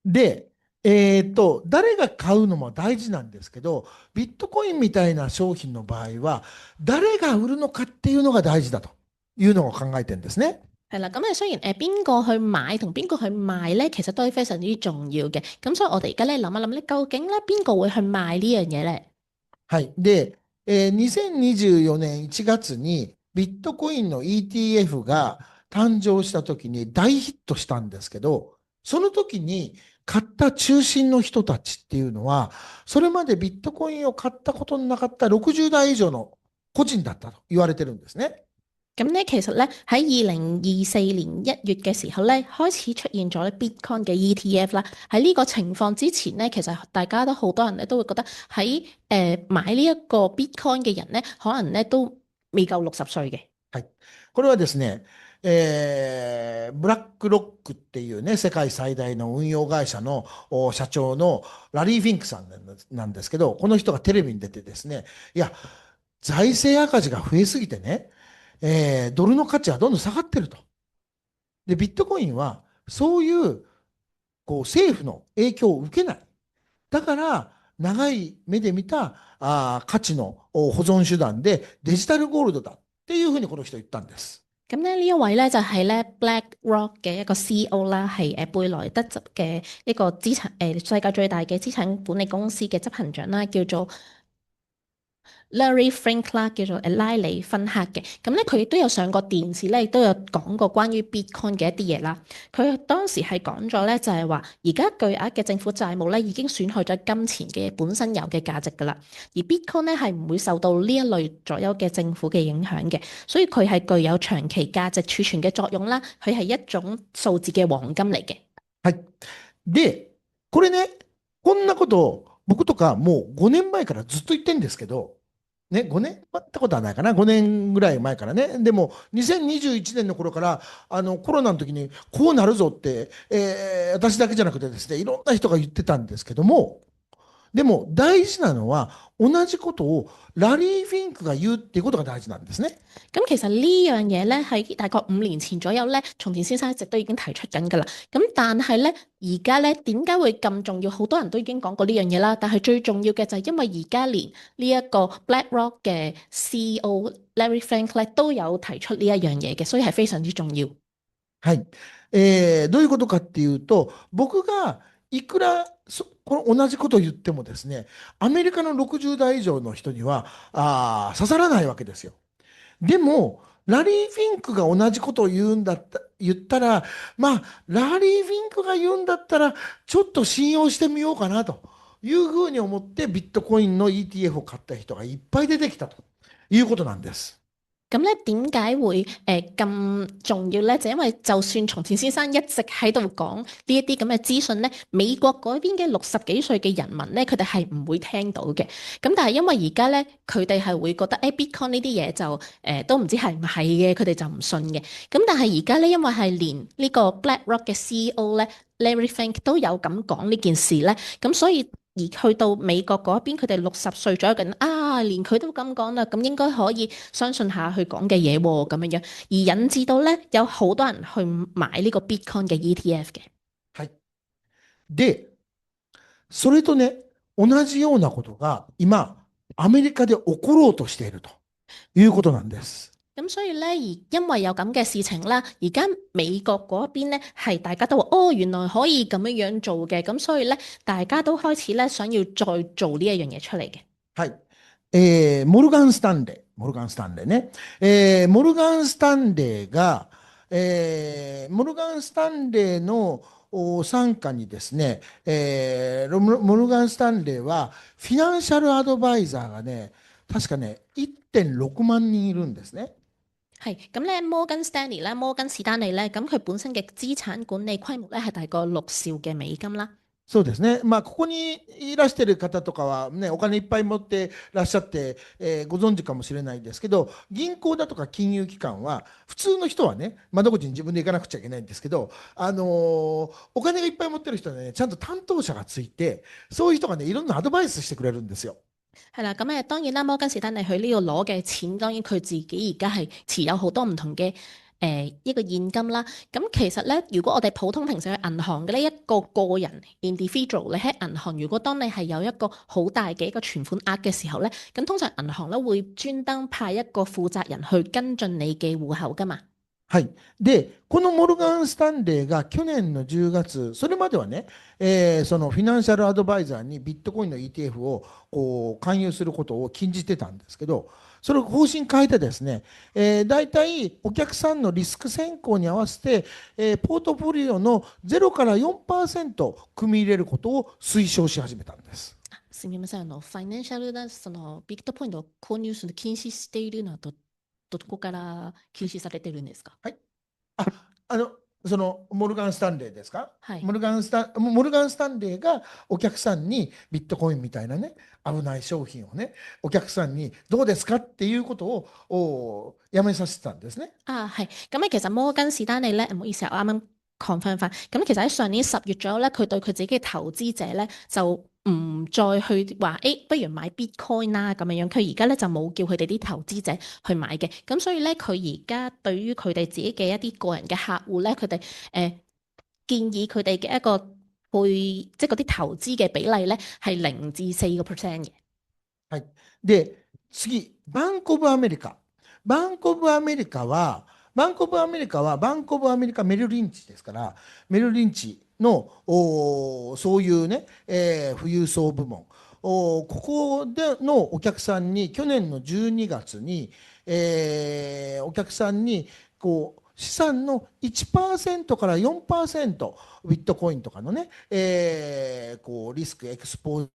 で、誰が買うのも大事なんですけど、ビットコインみたいな商品の場合は、誰が売るのかっていうのが大事だというのを考えてるんですね。係啦，咁雖然邊個去買同邊個去賣咧，其實都係非常之重要嘅。咁所以我哋而家咧諗一諗咧，究竟咧邊個會去賣呢樣嘢咧？はい。で、2024年1月にビットコインの ETF が誕生した時に大ヒットしたんですけど、その時に買った中心の人たちっていうのは、それまでビットコインを買ったことのなかった60代以上の個人だったと言われてるんですね。咁咧，其實咧喺2024年1月嘅時候咧，開始出現咗咧 Bitcoin 嘅 ETF 啦。喺呢個情況之前咧，其實大家都好多人咧都會覺得喺買呢一個 Bitcoin 嘅人咧，可能咧都未夠60歲嘅。はい。これはですね、ブラックロックっていうね、世界最大の運用会社の社長のラリー・フィンクさんなんですけど、この人がテレビに出てですね、いや、財政赤字が増えすぎてね、ドルの価値はどんどん下がってると。で、ビットコインはそういう政府の影響を受けない。だから、長い目で見た価値の保存手段でデジタルゴールドだっていうふうにこの人言ったんです。咁咧呢一位咧就係咧 BlackRock 嘅一個 CEO 啦，係貝萊德執嘅一個世界最大嘅資產管理公司嘅執行長啦，叫做Larry Fink 啦，叫做拉里芬克嘅。咁咧佢亦都有上過電視咧，亦都有講過關於 Bitcoin 嘅一啲嘢啦。佢當時係講咗咧，就係話而家巨額嘅政府債務咧已經損害咗金錢嘅本身有嘅價值㗎啦。而 Bitcoin 咧係唔會受到呢一類左右嘅政府嘅影響嘅，所以佢係具有長期價值儲存嘅作用啦。佢係一種數字嘅黃金嚟嘅。はい。で、これね、こんなことを僕とかもう5年前からずっと言ってるんですけど、ね、5年ってことはないかな、5年ぐらい前からね。でも、2021年の頃から、コロナの時にこうなるぞって、私だけじゃなくてですね、いろんな人が言ってたんですけども、でも大事なのは、同じことをラリー・フィンクが言うっていうことが大事なんですね。咁其實呢樣嘢咧，喺大概5年前左右咧，松田先生一直都已經提出緊㗎啦。咁但係咧，而家咧點解會咁重要？好多人都已經講過呢樣嘢啦。但係最重要嘅就係因為而家連呢一個 BlackRock 嘅 CEO Larry Fink 咧都有提出呢一樣嘢嘅，所以係非常之重要。はい。どういうことかっていうと、僕がいくらこの同じことを言ってもですね、アメリカの60代以上の人には刺さらないわけですよ。でも、ラリー・フィンクが同じことを言ったら、まあ、ラリー・フィンクが言うんだったら、ちょっと信用してみようかなというふうに思って、ビットコインの ETF を買った人がいっぱい出てきたということなんです。咁咧點解會咁重要咧？就因為就算松田先生一直喺度講呢一啲咁嘅資訊咧，美國嗰邊嘅60幾歲嘅人民咧，佢哋係唔會聽到嘅。咁但係因為而家咧，佢哋係會覺得Bitcoin 呢啲嘢就都唔知係唔係嘅，佢哋就唔信嘅。咁但係而家咧，因為係連呢個 BlackRock 嘅 CEO 咧 Larry Fink 都有咁講呢件事咧，咁所以而去到美國嗰邊，佢哋60歲左右嘅人連佢都咁講啦，咁應該可以相信下佢講嘅嘢喎，咁樣樣，而引致到咧有好多人去買呢個 Bitcoin 嘅 ETF 嘅。はい。で、それとね、同じようなことが今、アメリカで起ころうとしているということなんです。咁所以咧，而因為有咁嘅事情啦，而家美國嗰邊咧係大家都話原來可以咁樣樣做嘅，咁所以咧大家都開始咧想要再做呢一樣嘢出嚟嘅。はい。モルガン・スタンレーね。モルガン・スタンレーが、モルガン・スタンレーの傘下にですね、モルガン・スタンレーはフィナンシャルアドバイザーがね、確かね、1.6万人いるんですね。係咁咧，摩根士丹利咧，咁佢本身嘅資產管理規模咧係大概6兆嘅美金啦。そうですね。まあ、ここにいらしている方とかはね、お金いっぱい持ってらっしゃって、ご存知かもしれないですけど、銀行だとか金融機関は、普通の人はね、窓口に自分で行かなくちゃいけないんですけど、お金がいっぱい持ってる人はね、ちゃんと担当者がついて、そういう人がね、いろんなアドバイスしてくれるんですよ。係啦，當然啦，摩根士丹利佢呢度攞嘅錢，當然佢自己而家係持有好多唔同嘅一個現金啦。咁其實咧，如果我哋普通平時去銀行嘅呢一個個人 individual，你喺銀行，如果當你係有一個好大嘅一個存款額嘅時候咧，咁通常銀行咧會專登派一個負責人去跟進你嘅戶口噶嘛。はい。で、このモルガン・スタンレーが去年の10月、それまではね、そのフィナンシャルアドバイザーにビットコインの ETF をこう勧誘することを禁じてたんですけど、それを方針変えてですね、大体お客さんのリスク選考に合わせて、ポートフォリオの0から4%組み入れることを推奨し始めたんです。すみません、ファイナンシャルなそのビットコインを購入する禁止しているのはどこから禁止されてるんですか？そのモルガン・スタンレーですか？はい。モルガン・スタンレーがお客さんにビットコインみたいなね、危ない商品をね、お客さんにどうですかっていうことをやめさせてたんですね。係。咁咧，其實摩根士丹利咧，唔好意思啊，我啱啱 confirm 翻。咁其實喺上年10月左右咧，佢對佢自己嘅投資者咧就唔再去話，不如買 Bitcoin 啦咁樣樣。佢而家咧就冇叫佢哋啲投資者去買嘅。咁所以咧，佢而家對於佢哋自己嘅一啲個人嘅客戶咧，佢哋建議佢哋嘅一個即係嗰啲投資嘅比例咧係0至4%嘅。はい。で、次、バンコブアメリカ。バンコブアメリカはバンコブアメリカメルリンチですから、メルリンチのそういうね、富裕層部門、ここでのお客さんに去年の12月に、お客さんにこう資産の 1% から 4% ビットコインとかのね、こうリスクエクスポー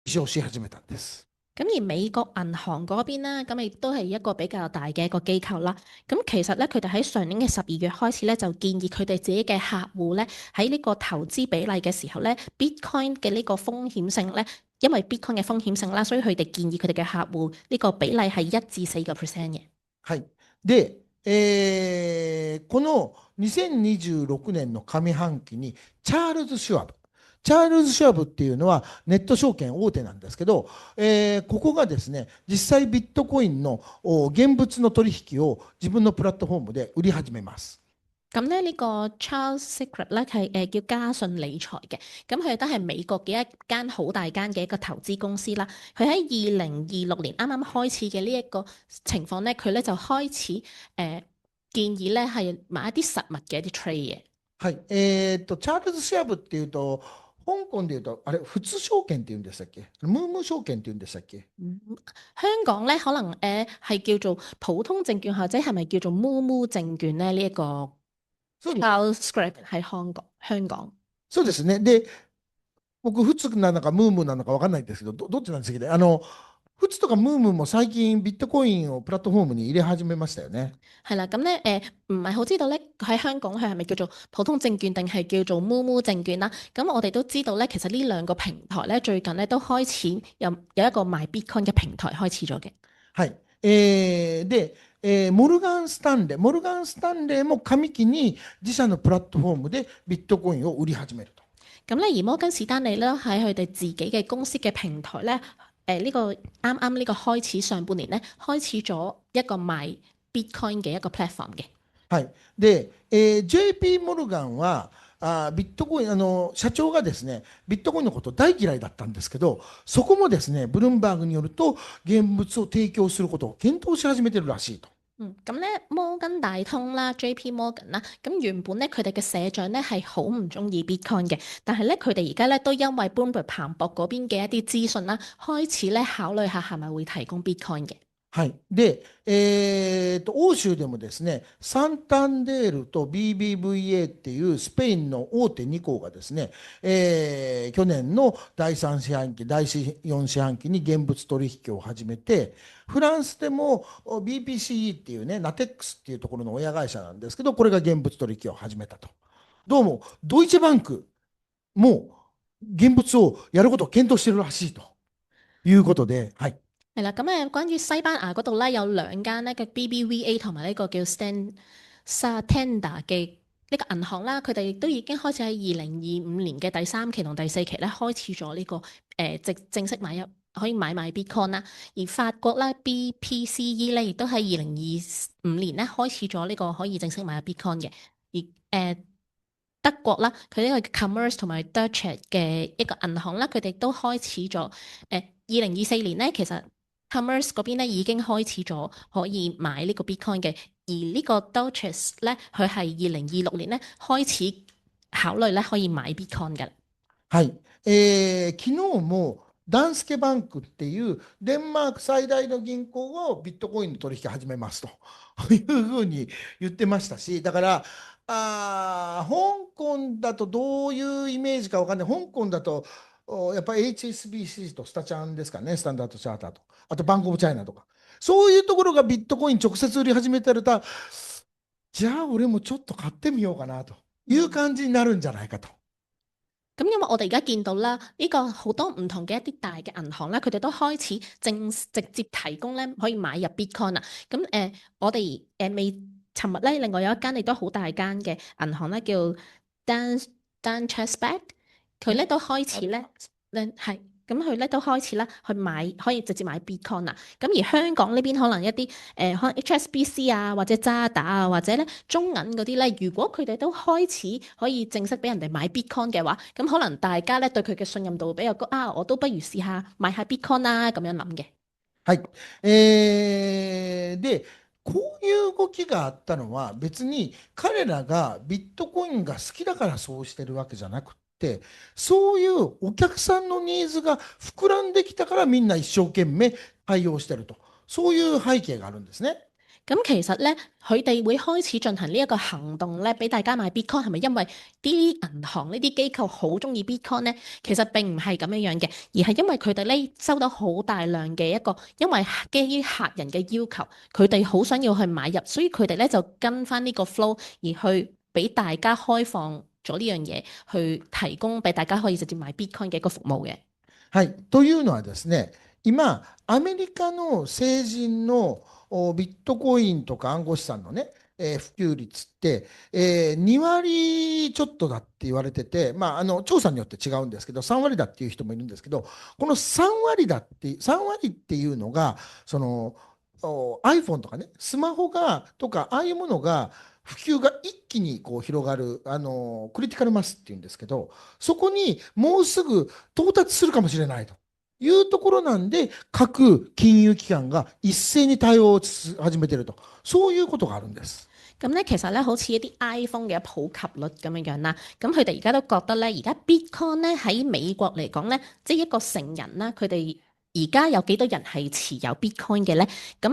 ジをし始めたんです。咁而美國銀行嗰邊啦，咁亦都係一個比較大嘅一個機構啦。咁其實咧，佢哋喺上年嘅12月開始咧，就建議佢哋自己嘅客戶咧，喺呢個投資比例嘅時候咧，Bitcoin 嘅呢個風險性咧，因為 Bitcoin 嘅風險性啦，所以佢哋建議佢哋嘅客戶呢個比例係1至4%嘅。はい。で、この2026年の上半期にチャールズ・シュワブっていうのはネット証券大手なんですけど、ここがですね、実際ビットコインの現物の取引を自分のプラットフォームで売り始めます。咁咧呢個 Charles Secret 咧係叫嘉信理財嘅，咁佢都係美國嘅一間好大間嘅一個投資公司啦。佢喺2026年啱啱開始嘅呢一個情況咧，佢咧就開始建議咧係買一啲實物嘅一啲 trade 嘅。はい。チャールズ・シュワブっていうと、香港でいうと、あれ、普通証券っていうんでしたっけ？ムーム証券っていうんでしたっけ？香港咧可能係叫做普通證券或者係咪叫做 Moomoo 證券咧？呢一個 Charles Secret 喺香港。そうですね。で、僕、普通なのかムームなのか分かんないんですけど、どっちなんですけど、普通とかムームも最近ビットコインをプラットフォームに入れ始めましたよね。係啦，咁咧唔係好知道咧喺香港佢係咪叫做普通證券定係叫做 Moomoo 證券啦？咁我哋都知道咧，其實呢兩個平台咧最近咧都開始有一個賣 Bitcoin 嘅平台開始咗嘅。はい。で、モルガン・スタンレーも上期に自社のプラットフォームでビットコインを売り始めると。咁咧，而摩根士丹利咧喺佢哋自己嘅公司嘅平台咧，呢個啱呢個開始上半年咧開始咗一個賣 Bitcoin 嘅一個 platform 嘅。はい。で、JP モルガンはビットコイン社長がですね、ビットコインのこと大嫌いだったんですけど、そこもですね、ブルームバーグによると現物を提供することを検討し始めてるらしいと。咁咧摩根大通啦、JP Morgan 啦，咁原本咧佢哋嘅社長咧係好唔中意 Bitcoin 嘅，但係咧佢哋而家咧都因為 Bloomberg 彭博嗰邊嘅一啲資訊啦，開始咧考慮下係咪會提供 Bitcoin 嘅。はい。で、欧州でもですね、サンタンデールと BBVA っていうスペインの大手2行がですね、去年の第3四半期、第4四半期に現物取引を始めて、フランスでも BPCE っていうね、ナテックスっていうところの親会社なんですけど、これが現物取引を始めたと。どうも、ドイツバンクも現物をやることを検討しているらしいということで、はい。係啦，咁關於西班牙嗰度咧有兩間咧嘅 BBVA 同埋呢個叫 Santander 嘅呢個銀行啦，佢哋亦都已經開始喺2025年嘅第3期同第4期咧開始咗呢個正式買入可以買 Bitcoin 啦。而法國咧 BPCE 咧亦都喺2025年咧開始咗呢個可以正式買 Bitcoin 嘅。而德國啦，佢呢個 Commerce 同埋 Deutsche 嘅一個銀行啦，佢哋都開始咗。2024年咧，其實 Commerce 嗰邊咧已經開始咗可以買呢個 Bitcoin 嘅，而呢個 Deutsche 咧，佢係2026年咧開始考慮咧可以買 Bitcoin 嘅。はい。昨日もダンスケバンクっていうデンマーク最大の銀行をビットコインの取引始めますというふうに言ってましたし、だから、香港だとどういうイメージかわかんない。香港だと、やっぱり HSBC とスタチャンですかね、スタンダードチャーターと。あとバンクオブチャイナとか。そういうところがビットコイン直接売り始めてると、じゃあ俺もちょっと買ってみようかなという感じになるんじゃないかと。咁因為我哋而家見到啦，呢個好多唔同嘅一啲大嘅銀行咧，佢哋都開始直接提供咧可以買入 Bitcoin 啦。咁我哋尋日咧，另外有一間亦都好大間嘅銀行咧，叫 Danske Bank，佢咧都開始咧係。咁佢咧都開始啦，去買可以直接買 Bitcoin 啦。咁而香港呢邊可能一啲可能 HSBC 啊，或者渣打啊，或者咧中銀嗰啲咧，如果佢哋都開始可以正式俾人哋買 Bitcoin 嘅話，咁可能大家咧對佢嘅信任度會比較高啊，我都不如試下買下 Bitcoin 啦咁樣諗嘅。はい。で、こういう動きがあったのは別に彼らがビットコインが好きだからそうしてるわけじゃなくって、そういうお客さんのニーズが膨らんできたからみんな一生懸命対応してると。そういう背景があるんですね。咁其實咧，佢哋會開始進行呢一個行動咧，俾大家買 Bitcoin 係咪因為啲銀行呢啲機構好中意 Bitcoin 咧？其實並唔係咁樣樣嘅，而係因為佢哋咧收到好大量嘅一個，因為基於客人嘅要求，佢哋好想要去買入，所以佢哋咧就跟翻呢個 flow 而去俾大家開放咗呢樣嘢，去提供俾大家可以直接買 Bitcoin 嘅一個服務嘅。はい。というのはですね、今、アメリカの成人のビットコインとか暗号資産のね、普及率って、2割ちょっとだって言われてて、調査によって違うんですけど、3割だっていう人もいるんですけど、この3割っていうのが、そのiPhone とかね、スマホとか、ああいうものが、普及が一気にこう広がる、クリティカルマスっていうんですけど、そこにもうすぐ到達するかもしれないというところなんで、各金融機関が一斉に対応を始めていると、そういうことがあるんです。咁咧，其實咧，好似一啲 iPhone 嘅普及率咁樣樣啦，咁佢哋而家都覺得咧，而家 Bitcoin 咧喺美國嚟講咧，即係一個成人啦，佢哋而家有幾多人係持有 Bitcoin 嘅咧？咁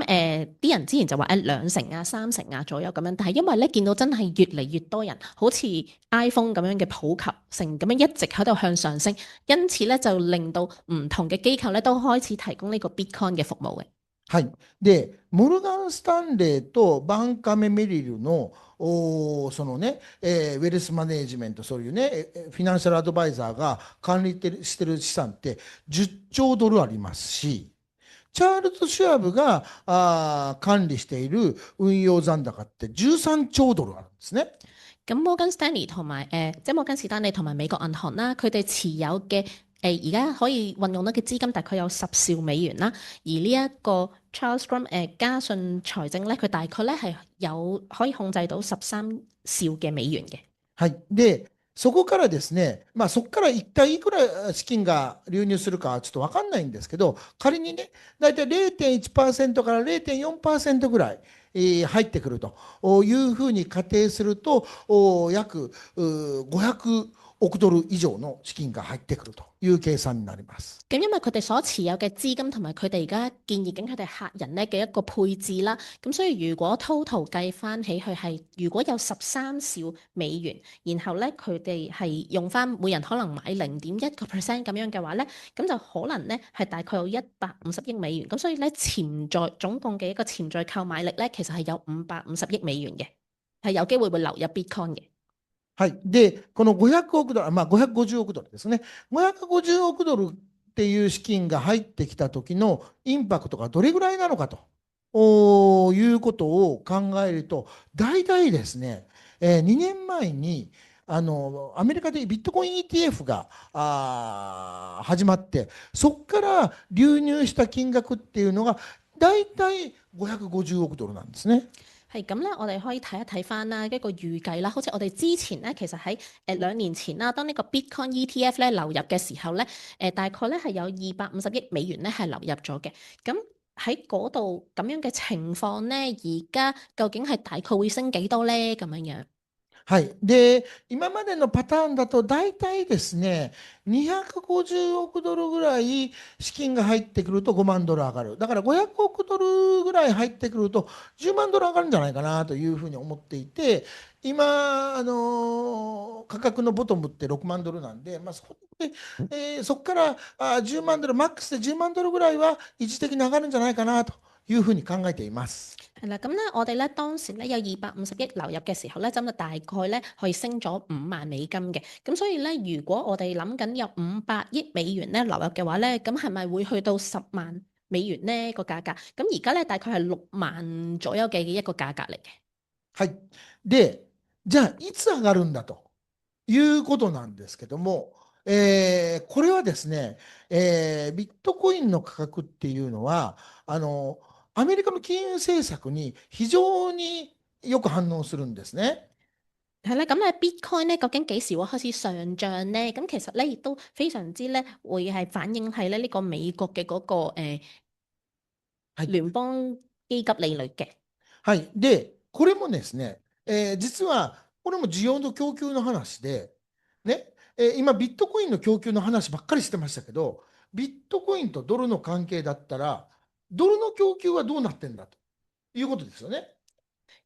啲人之前就話2成啊、3成啊左右咁樣，但係因為咧見到真係越嚟越多人好似 iPhone 咁樣嘅普及性咁樣一直喺度向上升，因此咧就令到唔同嘅機構咧都開始提供呢個 Bitcoin 嘅服務嘅。はい。で、モルガン・スタンレーとバンカメ・メリルのそのね、ウェルスマネージメント、そういうね、フィナンシャルアドバイザーが管理してる資産って10兆ドルありますし、チャールズ・シュワブが管理している運用残高って13兆ドルあるんですね。咁摩根士丹利同埋即係摩根士丹利同埋美國銀行啦，佢哋持有嘅而家可以運用到嘅資金大概有10兆美元啦，而呢一個 Charles Schwab 嘉信財政咧，佢大概咧係有可以控制到13兆嘅美元嘅。はい。で、そこからですね、そこから一体いくら資金が流入するかはちょっと分かんないんですけど、仮にね、だいたい 0.1% から 0.4% ぐらい入ってくるというふうに仮定すると、約500億ドル以上の資金が入ってくるという計算になります。咁因為佢哋所持有嘅資金同埋佢哋而家建議緊佢哋客人咧嘅一個配置啦，咁所以如果 total 計翻起佢係如果有13兆美元，然後咧佢哋係用翻每人可能買0.1% 咁樣嘅話咧，咁就可能咧係大概有150億美元，咁所以咧總共嘅一個潛在購買力咧其實係有550億美元嘅，係有機會會流入 Bitcoin 嘅。はい。で、この500億ドル、550億ドルですね。550億ドルっていう資金が入ってきた時のインパクトがどれぐらいなのかということを考えると、大体ですね、2年前にアメリカでビットコイン ETF が始まって、そこから流入した金額っていうのが、だいたい550億ドルなんですね。係咁咧，我哋可以睇一睇翻啦，一個預計啦。好似我哋之前咧，其實喺2年前啦，當呢個 Bitcoin ETF 咧流入嘅時候咧，大概咧係有250億美元咧係流入咗嘅。咁喺嗰度咁樣嘅情況咧，而家究竟係大概會升幾多咧？咁樣樣。はい。で、今までのパターンだと、大体ですね、250億ドルぐらい資金が入ってくると5万ドル上がる。だから500億ドルぐらい入ってくると10万ドル上がるんじゃないかなというふうに思っていて、今、価格のボトムって6万ドルなんで、そこで、そこから10万ドル、マックスで10万ドルぐらいは一時的に上がるんじゃないかなというふうに考えています。係啦，咁咧我哋咧當時咧有250億流入嘅時候咧，咁就大概咧可以升咗5萬美金嘅。咁所以咧，如果我哋諗緊有500億美元咧流入嘅話咧，咁係咪會去到10萬美元呢個價格？咁而家咧大概係6萬左右嘅一個價格嚟嘅。はい。で、じゃあ、いつ上がるんだということなんですけども、これはですね、ビットコインの価格っていうのは、アメリカの金融政策に非常によく反応するんですね。係啦，咁咧 Bitcoin 咧究竟幾時會開始上漲咧？咁其實咧亦都非常之咧會係反映係咧呢個美國嘅嗰個はい。聯邦基金利率嘅。はい。で、これもですね、実はこれも需要と供給の話で、ね、今ビットコインの供給の話ばっかりしてましたけど、ビットコインとドルの関係だったら、ドルの供給はどうなってんだということですよね。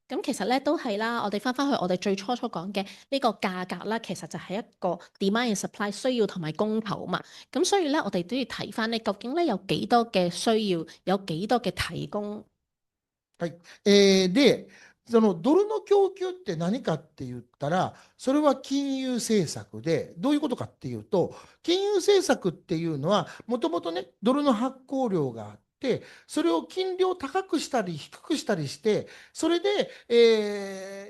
咁其實咧都係啦，我哋翻去我哋最初講嘅呢個價格啦，其實就係一個 demand and supply 需要同埋供求嘛。咁所以咧，我哋都要睇翻咧，究竟咧有幾多嘅需要，有幾多嘅提供。はい。で、そのドルの供給って何かって言ったら、それは金融政策で、どういうことかっていうと、金融政策っていうのは、もともとね、ドルの発行量があって、それを金利を高くしたり低くしたりして、それで、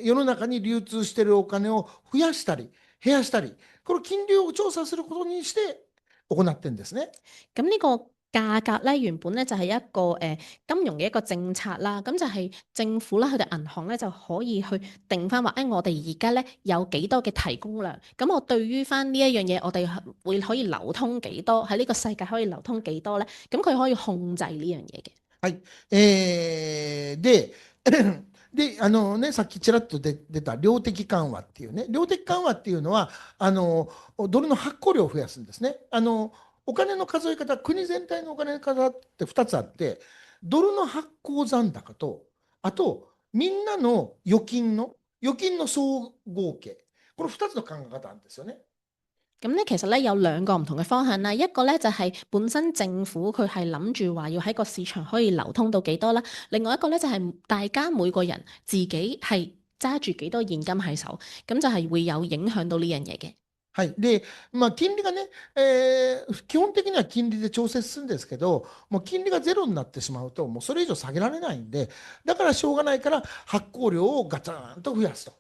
世の中に流通しているお金を増やしたり、減らしたり、この金利を調査することにして行ってるんですね。咁呢個價格咧原本咧就係一個金融嘅一個政策啦，咁就係政府啦，佢哋銀行咧就可以去定翻話，我哋而家咧有幾多嘅提供量，咁我對於翻呢一樣嘢，我哋會可以流通幾多，喺呢個世界可以流通幾多咧，咁佢可以控制呢樣嘢嘅。はい。で、で、さっきちらっと出た量的緩和っていうね、量的緩和っていうのは、ドルの発行量を増やすんですね。お金の数え方、国全体のお金の数って2つあって、ドルの発行残高と、あと、みんなの預金の総合計。この2つの考え方なんですよね。咁咧，其實咧有兩個唔同嘅方向啦。一個咧就係本身政府佢係諗住話要喺個市場可以流通到幾多啦。另外一個咧就係大家每個人自己係揸住幾多現金喺手，咁就係會有影響到呢樣嘢嘅。はい。で、金利がね、基本的には金利で調節するんですけど、もう金利がゼロになってしまうと、もうそれ以上下げられないんで、だからしょうがないから発行量をガツンと増やすと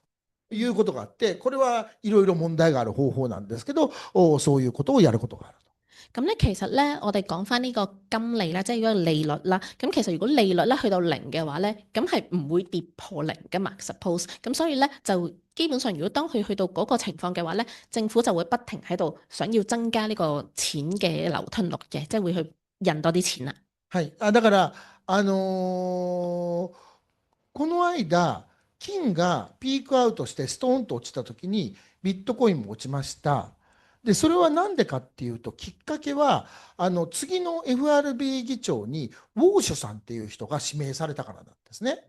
いうことがあって、これはいろいろ問題がある方法なんですけど、そういうことをやることがあると。咁咧，其實咧，我哋講翻呢個金利啦，即係嗰個利率啦。咁其實如果利率咧去到零嘅話咧，咁係唔會跌破零噶嘛，suppose。咁所以咧就基本上，如果當佢去到嗰個情況嘅話咧，政府就會不停喺度想要增加呢個錢嘅流通率嘅，即係會去印多啲錢啦。はい。だから、この間、金がピークアウトしてストーンと落ちたときに、ビットコインも落ちました。で、それは何でかっていうと、きっかけは、次の FRB 議長に、ウォーシュさんっていう人が指名されたからなんですね。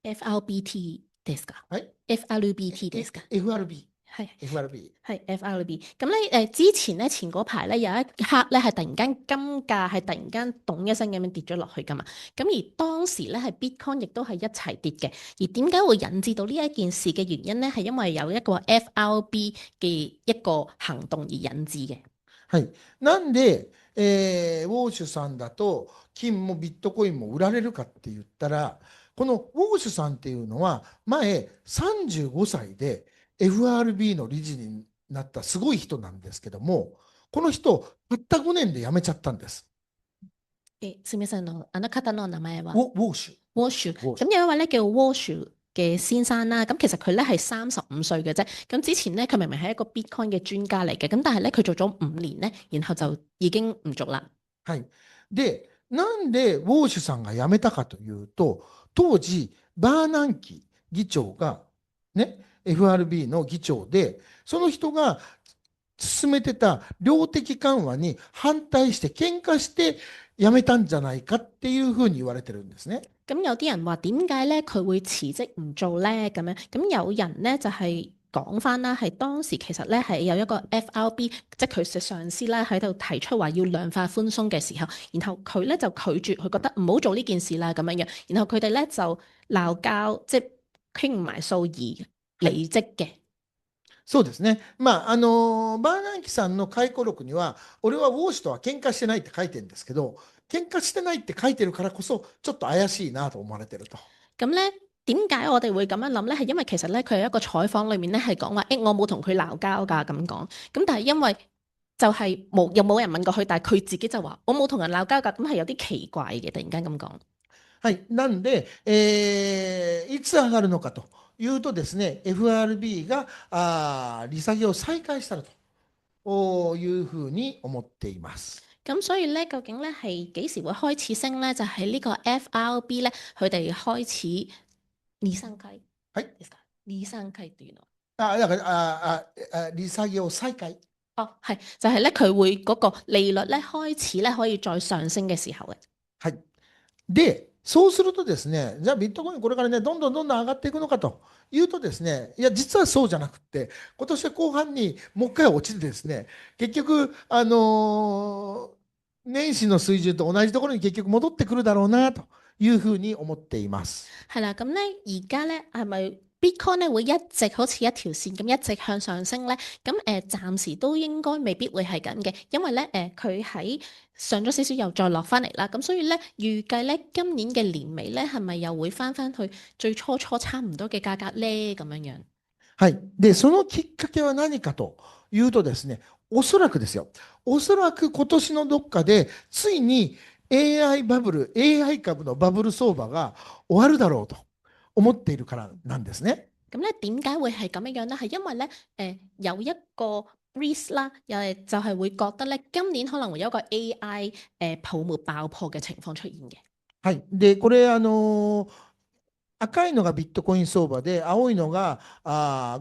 FRBT ですか？はい。FRBT ですか？ FRB。係 FRB。係 FRB。咁咧之前咧前嗰排咧有一刻咧係突然間金價係突然間咚一聲咁樣跌咗落去噶嘛。咁而當時咧係 Bitcoin 亦都係一齊跌嘅。而點解會引致到呢一件事嘅原因咧，係因為有一個 FRB 嘅一個行動而引致嘅。はい。なんで、ウォーシュさんだと、金もビットコインも売られるかって言ったら、このウォーシュさんっていうのは、前35歳で、FRB の理事になったすごい人なんですけども、この人、たった5年で辞めちゃったんです。すみません，あの方の名前話ウォーシュ。Walsh，Walsh 咁有一位咧叫 Walsh 嘅先生啦，咁其實佢咧係35歲嘅啫，咁之前咧佢明明係一個 Bitcoin 嘅專家嚟嘅，咁但係咧佢做咗5年咧，然後就已經唔做啦。はい。で、なんでウォーシュさんが辞めたかというと、当時、バーナンキ議長が、ね、FRB の議長で、その人が進めてた量的緩和に反対して喧嘩して辞めたんじゃないかっていうふうに言われてるんですね。咁有啲人話點解咧佢會辭職唔做咧咁樣？咁有人咧就係講翻啦，係當時其實咧係有一個 FRB，即係佢嘅上司啦喺度提出話要量化寬鬆嘅時候，然後佢咧就拒絕，佢覺得唔好做呢件事啦咁樣樣，然後佢哋咧就鬧交，即係傾唔埋數而離職嘅。そうですね。バーナンキさんの回顧録には、俺はウォーシュとは喧嘩してないって書いてるんですけど、喧嘩してないって書いてるからこそ、ちょっと怪しいなと思われてると。咁咧點解我哋會咁樣諗咧？係因為其實咧佢有一個採訪裏面咧係講話，我冇同佢鬧交㗎咁講。咁但係因為就係又冇人問過佢，但係佢自己就話我冇同人鬧交㗎，咁係有啲奇怪嘅，突然間咁講。はい。なんで、いつ上がるのかというとですね、FRB が利下げを再開したらというふうに思っています。咁所以咧，究竟咧係幾時會開始升咧？就係呢個 FRB 咧，佢哋開始利上開。はい。ですか？利上開っていうの。だから利下げを再開。係，就係咧佢會嗰個利率咧開始咧可以再上升嘅時候嘅。はい。で、そうするとですね、じゃあビットコインこれからね、どんどんどんどん上がっていくのかというとですね、いや、実はそうじゃなくて、今年後半にもう一回落ちてですね、結局、年始の水準と同じところに結局戻ってくるだろうなというふうに思っています。係啦，咁咧而家咧係咪 Bitcoin 咧會一直好似一條線咁一直向上升咧？咁暫時都應該未必會係咁嘅，因為咧佢喺上咗少少又再落翻嚟啦，咁所以咧預計咧今年嘅年尾咧係咪又會翻去最初差唔多嘅價格咧咁樣樣？はい。で、そのきっかけは何かというとですね、おそらくですよ、おそらく今年のどっかで、ついに AI バブル、AI 株のバブル相場が終わるだろうと思っているからなんですね。咁咧點解會係咁樣樣咧？係因為咧有一個 risk 啦，又係就係會覺得咧今年可能會有一個 AI 泡沫爆破嘅情況出現嘅。はい。で、これ、赤いのがビットコイン相場で、青いのが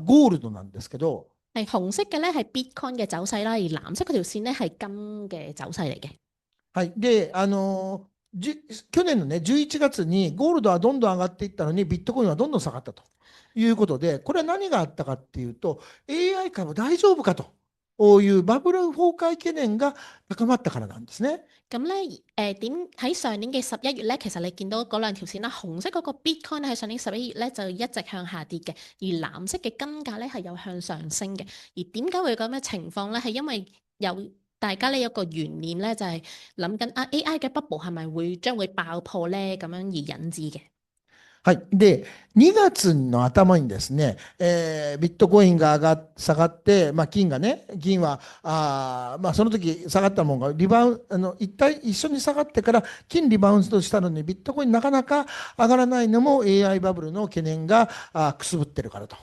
ゴールドなんですけど、係紅色嘅咧係 Bitcoin 嘅走勢啦，而藍色嗰條線咧係金嘅走勢嚟嘅。はい。で、去年のね、11月にゴールドはどんどん上がっていったのに、ビットコインはどんどん下がったということで、これは何があったかっていうと、AI 株大丈夫かというバブル崩壊懸念が高まったからなんですね。咁咧喺上年嘅11月咧，其實你見到嗰兩條線啦，紅色嗰個 Bitcoin 咧喺上年11月咧就一直向下跌嘅，而藍色嘅金價咧係有向上升嘅。而點解會有咁嘅情況咧？係因為大家咧有個懸念咧，就係諗緊AI 嘅 bubble 係咪將會爆破咧咁樣而引致嘅。はい。で、2月の頭にですね、ビットコインが下がって、金は、その時下がったものが一緒に下がってから金リバウンドしたのに、ビットコインなかなか上がらないのも AI バブルの懸念がくすぶってるからと。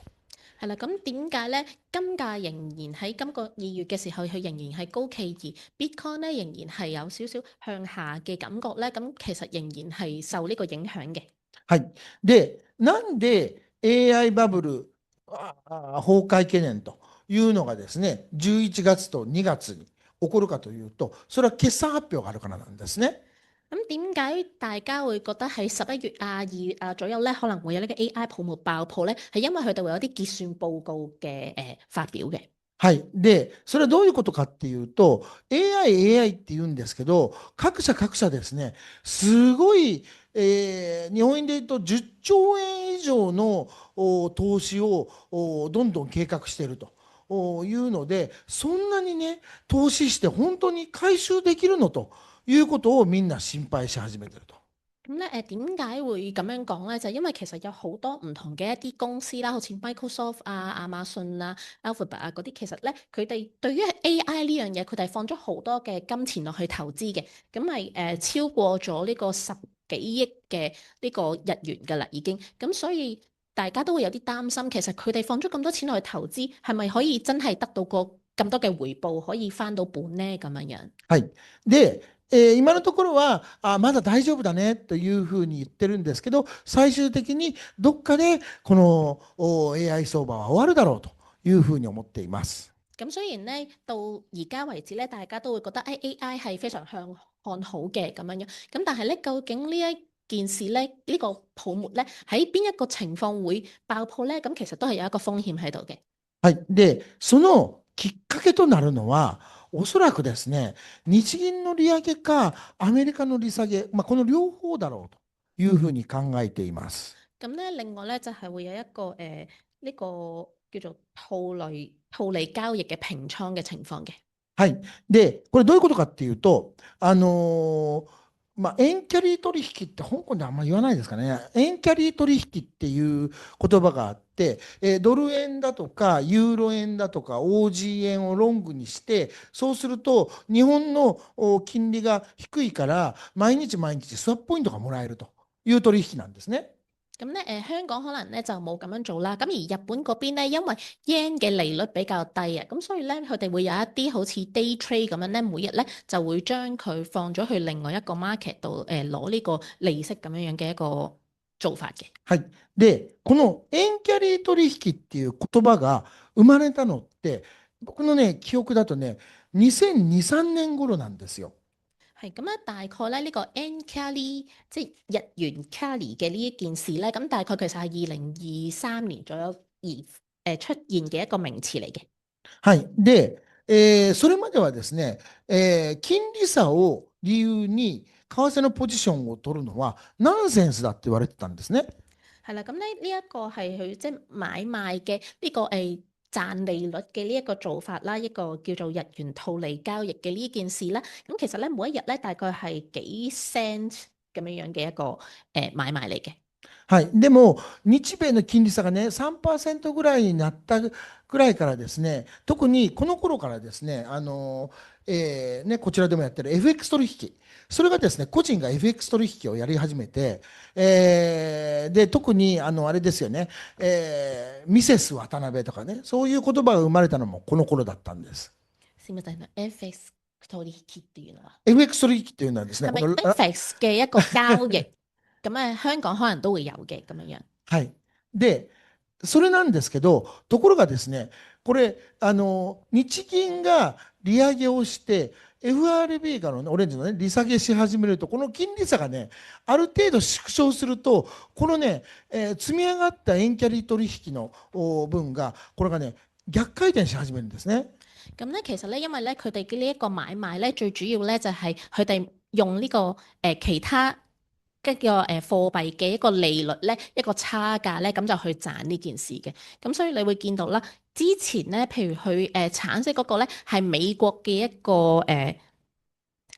係啦，咁點解咧金價仍然喺今個2月嘅時候，佢仍然係高企，而 Bitcoin 咧仍然係有少少向下嘅感覺咧？咁其實仍然係受呢個影響嘅。はい。で、なんで AI バブル崩壊懸念というのがですね、11月と2月に起こるかというと、それは決算発表があるからなんですね。咁點解大家會覺得喺11月2月左右咧，可能會有呢個 AI 泡沫爆破咧？係因為佢哋會有啲結算報告嘅發表嘅。はい。で、それはどういうことかっていうと、AI って言うんですけど、各社ですね、すごい、日本円で言うと10兆円以上の投資をどんどん計画しているというので、そんなにね、投資して本当に回収できるのということをみんな心配し始めていると。咁咧點解會咁樣講咧？就因為其實有好多唔同嘅一啲公司啦，好似 Microsoft 啊、亞馬遜啊、Alphabet 啊嗰啲，其實咧佢哋對於 AI 呢樣嘢，佢哋放咗好多嘅金錢落去投資嘅，咁係超過咗呢個10幾億嘅呢個日元㗎啦，已經。咁所以大家都會有啲擔心，其實佢哋放咗咁多錢落去投資，係咪可以真係得到個咁多嘅回報，可以翻到本咧咁樣樣？はい。で、今のところは、まだ大丈夫だねというふうに言ってるんですけど、最終的にどっかでこのAI 相場は終わるだろうというふうに思っています。咁雖然咧到而家為止咧，大家都會覺得AI 係非常看好嘅咁樣樣，咁但係咧究竟呢一件事咧，呢個泡沫咧喺邊一個情況會爆破咧？咁其實都係有一個風險喺度嘅。はい。で、そのきっかけとなるのは、おそらくですね、日銀の利上げかアメリカの利下げ、この両方だろうというふうに考えています。咁咧另外咧就係會有一個呢個叫做套利交易嘅平倉嘅情況嘅。はい。で、これどういうことかっていうと、円キャリー取引って香港であんまり言わないですかね。円キャリー取引っていう言葉があって、ドル円だとかユーロ円だとか OG 円をロングにして、そうすると日本の金利が低いから毎日毎日スワップポイントがもらえるという取引なんですね。咁咧香港可能咧就冇咁樣做啦。咁而日本嗰邊咧，因為 yen 嘅利率比較低啊，咁所以咧佢哋會有一啲好似 day trade 咁樣咧，每日咧就會將佢放咗去另外一個 market 度攞呢個利息咁樣樣嘅一個做法嘅。はい。で、この円キャリー取引っていう言葉が生まれたのって、僕のね、記憶だとね、2002、3年頃なんですよ。係咁咧，大概咧呢個 yen carry 即係日元 carry 嘅呢一件事咧，咁大概其實係2023年左右而出現嘅一個名詞嚟嘅。はい。で、それまではですね、金利差を理由に為替のポジションを取るのはナンセンスだって言われてたんですね。係啦，咁咧呢一個係佢即係買賣嘅呢個賺利率嘅呢一個做法啦，一個叫做日元套利交易嘅呢件事啦。咁其實咧每一日咧大概係幾 cent 咁樣樣嘅一個買賣嚟嘅。はい。でも、日米の金利差がね、3%ぐらいになったぐらいからですね、特にこの頃からですね、こちらでもやってる FX 取引、それがですね、個人が FX 取引をやり始めて、で、特にあれですよね、ミセス渡辺とかね、そういう言葉が生まれたのもこの頃だったんです。すみません、FX 取引っていうのは FX 取引っていうのはですね、係咪 FX 嘅一個交易？咁香港可能都會有嘅咁樣樣。はい。で、それなんですけど、ところがですね、これ、日銀が利上げをして、FRB がオレンジのね、利下げし始めると、この金利差がね、ある程度縮小すると、このね、積み上がった円キャリー取引の分が、これがね、逆回転し始めるんですね。咁咧，其實咧，因為咧，佢哋嘅呢一個買賣咧，最主要咧就係佢哋用呢個其他嘅貨幣嘅一個利率咧，一個差價咧，咁就去賺呢件事嘅。咁所以你會見到啦，之前咧，譬如佢橙色嗰個咧係美國嘅一個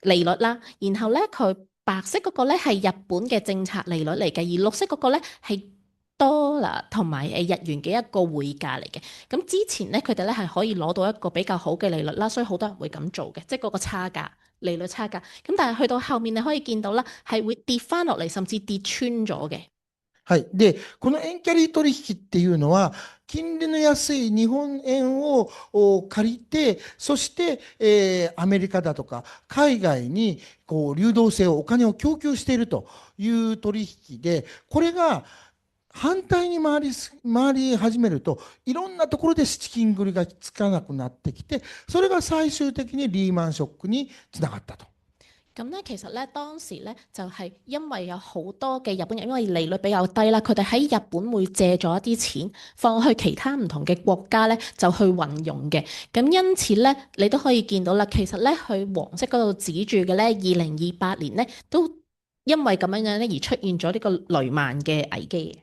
利率啦，然後咧佢白色嗰個咧係日本嘅政策利率嚟嘅，而綠色嗰個咧係$同埋日元嘅一個匯價嚟嘅。咁之前咧佢哋咧係可以攞到一個比較好嘅利率啦，所以好多人會咁做嘅，即係嗰個差價。利率差價，咁但係去到後面你可以見到啦，係會跌翻落嚟，甚至跌穿咗嘅。はい。で、この円キャリー取引っていうのは、金利の安い日本円を借りて、そして、アメリカだとか海外にこう流動性をお金を供給しているという取引で、これが反対に回り始めると、いろんなところで資金繰りがつかなくなってきて、それが最終的にリーマンショックにつながったと。咁咧，其實咧當時咧就係因為有好多嘅日本人，因為利率比較低啦，佢哋喺日本會借咗一啲錢放去其他唔同嘅國家咧，就去運用嘅。咁因此咧，你都可以見到啦，其實咧佢黃色嗰度指住嘅咧，2028年咧都因為咁樣咧而出現咗呢個雷曼嘅危機嘅。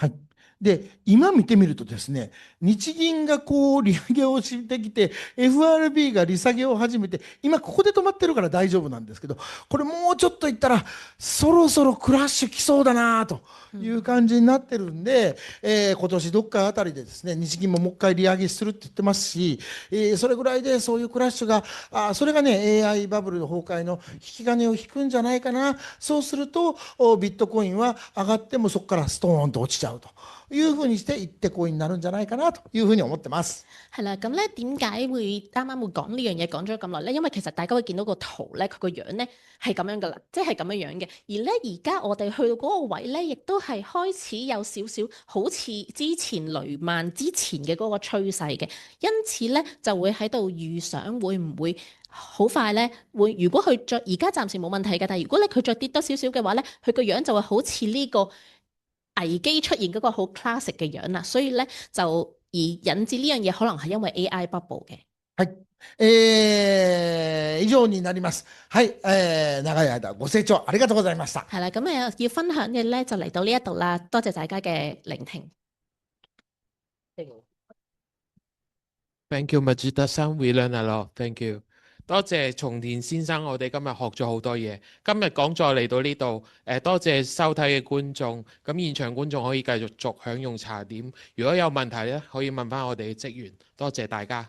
はい。で、今見てみるとですね、日銀がこう利上げをしてきて、FRB が利下げを始めて、今ここで止まってるから大丈夫なんですけど、これもうちょっといったら、そろそろクラッシュ来そうだなという感じになってるんで、今年どっかあたりでですね、日銀ももう一回利上げするって言ってますし、それぐらいでそういうクラッシュが、それがね、AI バブルの崩壊の引き金を引くんじゃないかな。そうすると、ビットコインは上がってもそこからストーンと落ちちゃうというふうにして一手コインになるんじゃないかなというふうに思ってます。係啦，咁咧點解會啱啱會講呢樣嘢講咗咁耐咧？因為其實大家會見到個圖咧，佢個樣咧係咁樣噶啦，即係咁樣樣嘅。而咧而家我哋去到嗰個位咧，亦都係開始有少少好似之前雷曼之前嘅嗰個趨勢嘅，因此咧就會喺度預想會唔會好快咧會，如果佢再而家暫時冇問題嘅，但係如果咧佢再跌多少少嘅話咧，佢個樣就會好似呢個危機出現嗰個好 classic 嘅樣啦，所以咧就而引致呢樣嘢可能係因為 AI bubble 嘅。はい。以上になります。はい。長い間ご清聴ありがとうございました。係啦，咁要分享嘅咧就嚟到呢一度啦，多謝大家嘅聆聽。 Thank you, Majida san. We learn a lot. Thank you. 多謝松田先生，我哋今日學咗好多嘢。今日講座嚟到呢度，多謝收睇嘅觀眾。咁現場觀眾可以繼續享用茶點。如果有問題咧，可以問翻我哋嘅職員。多謝大家。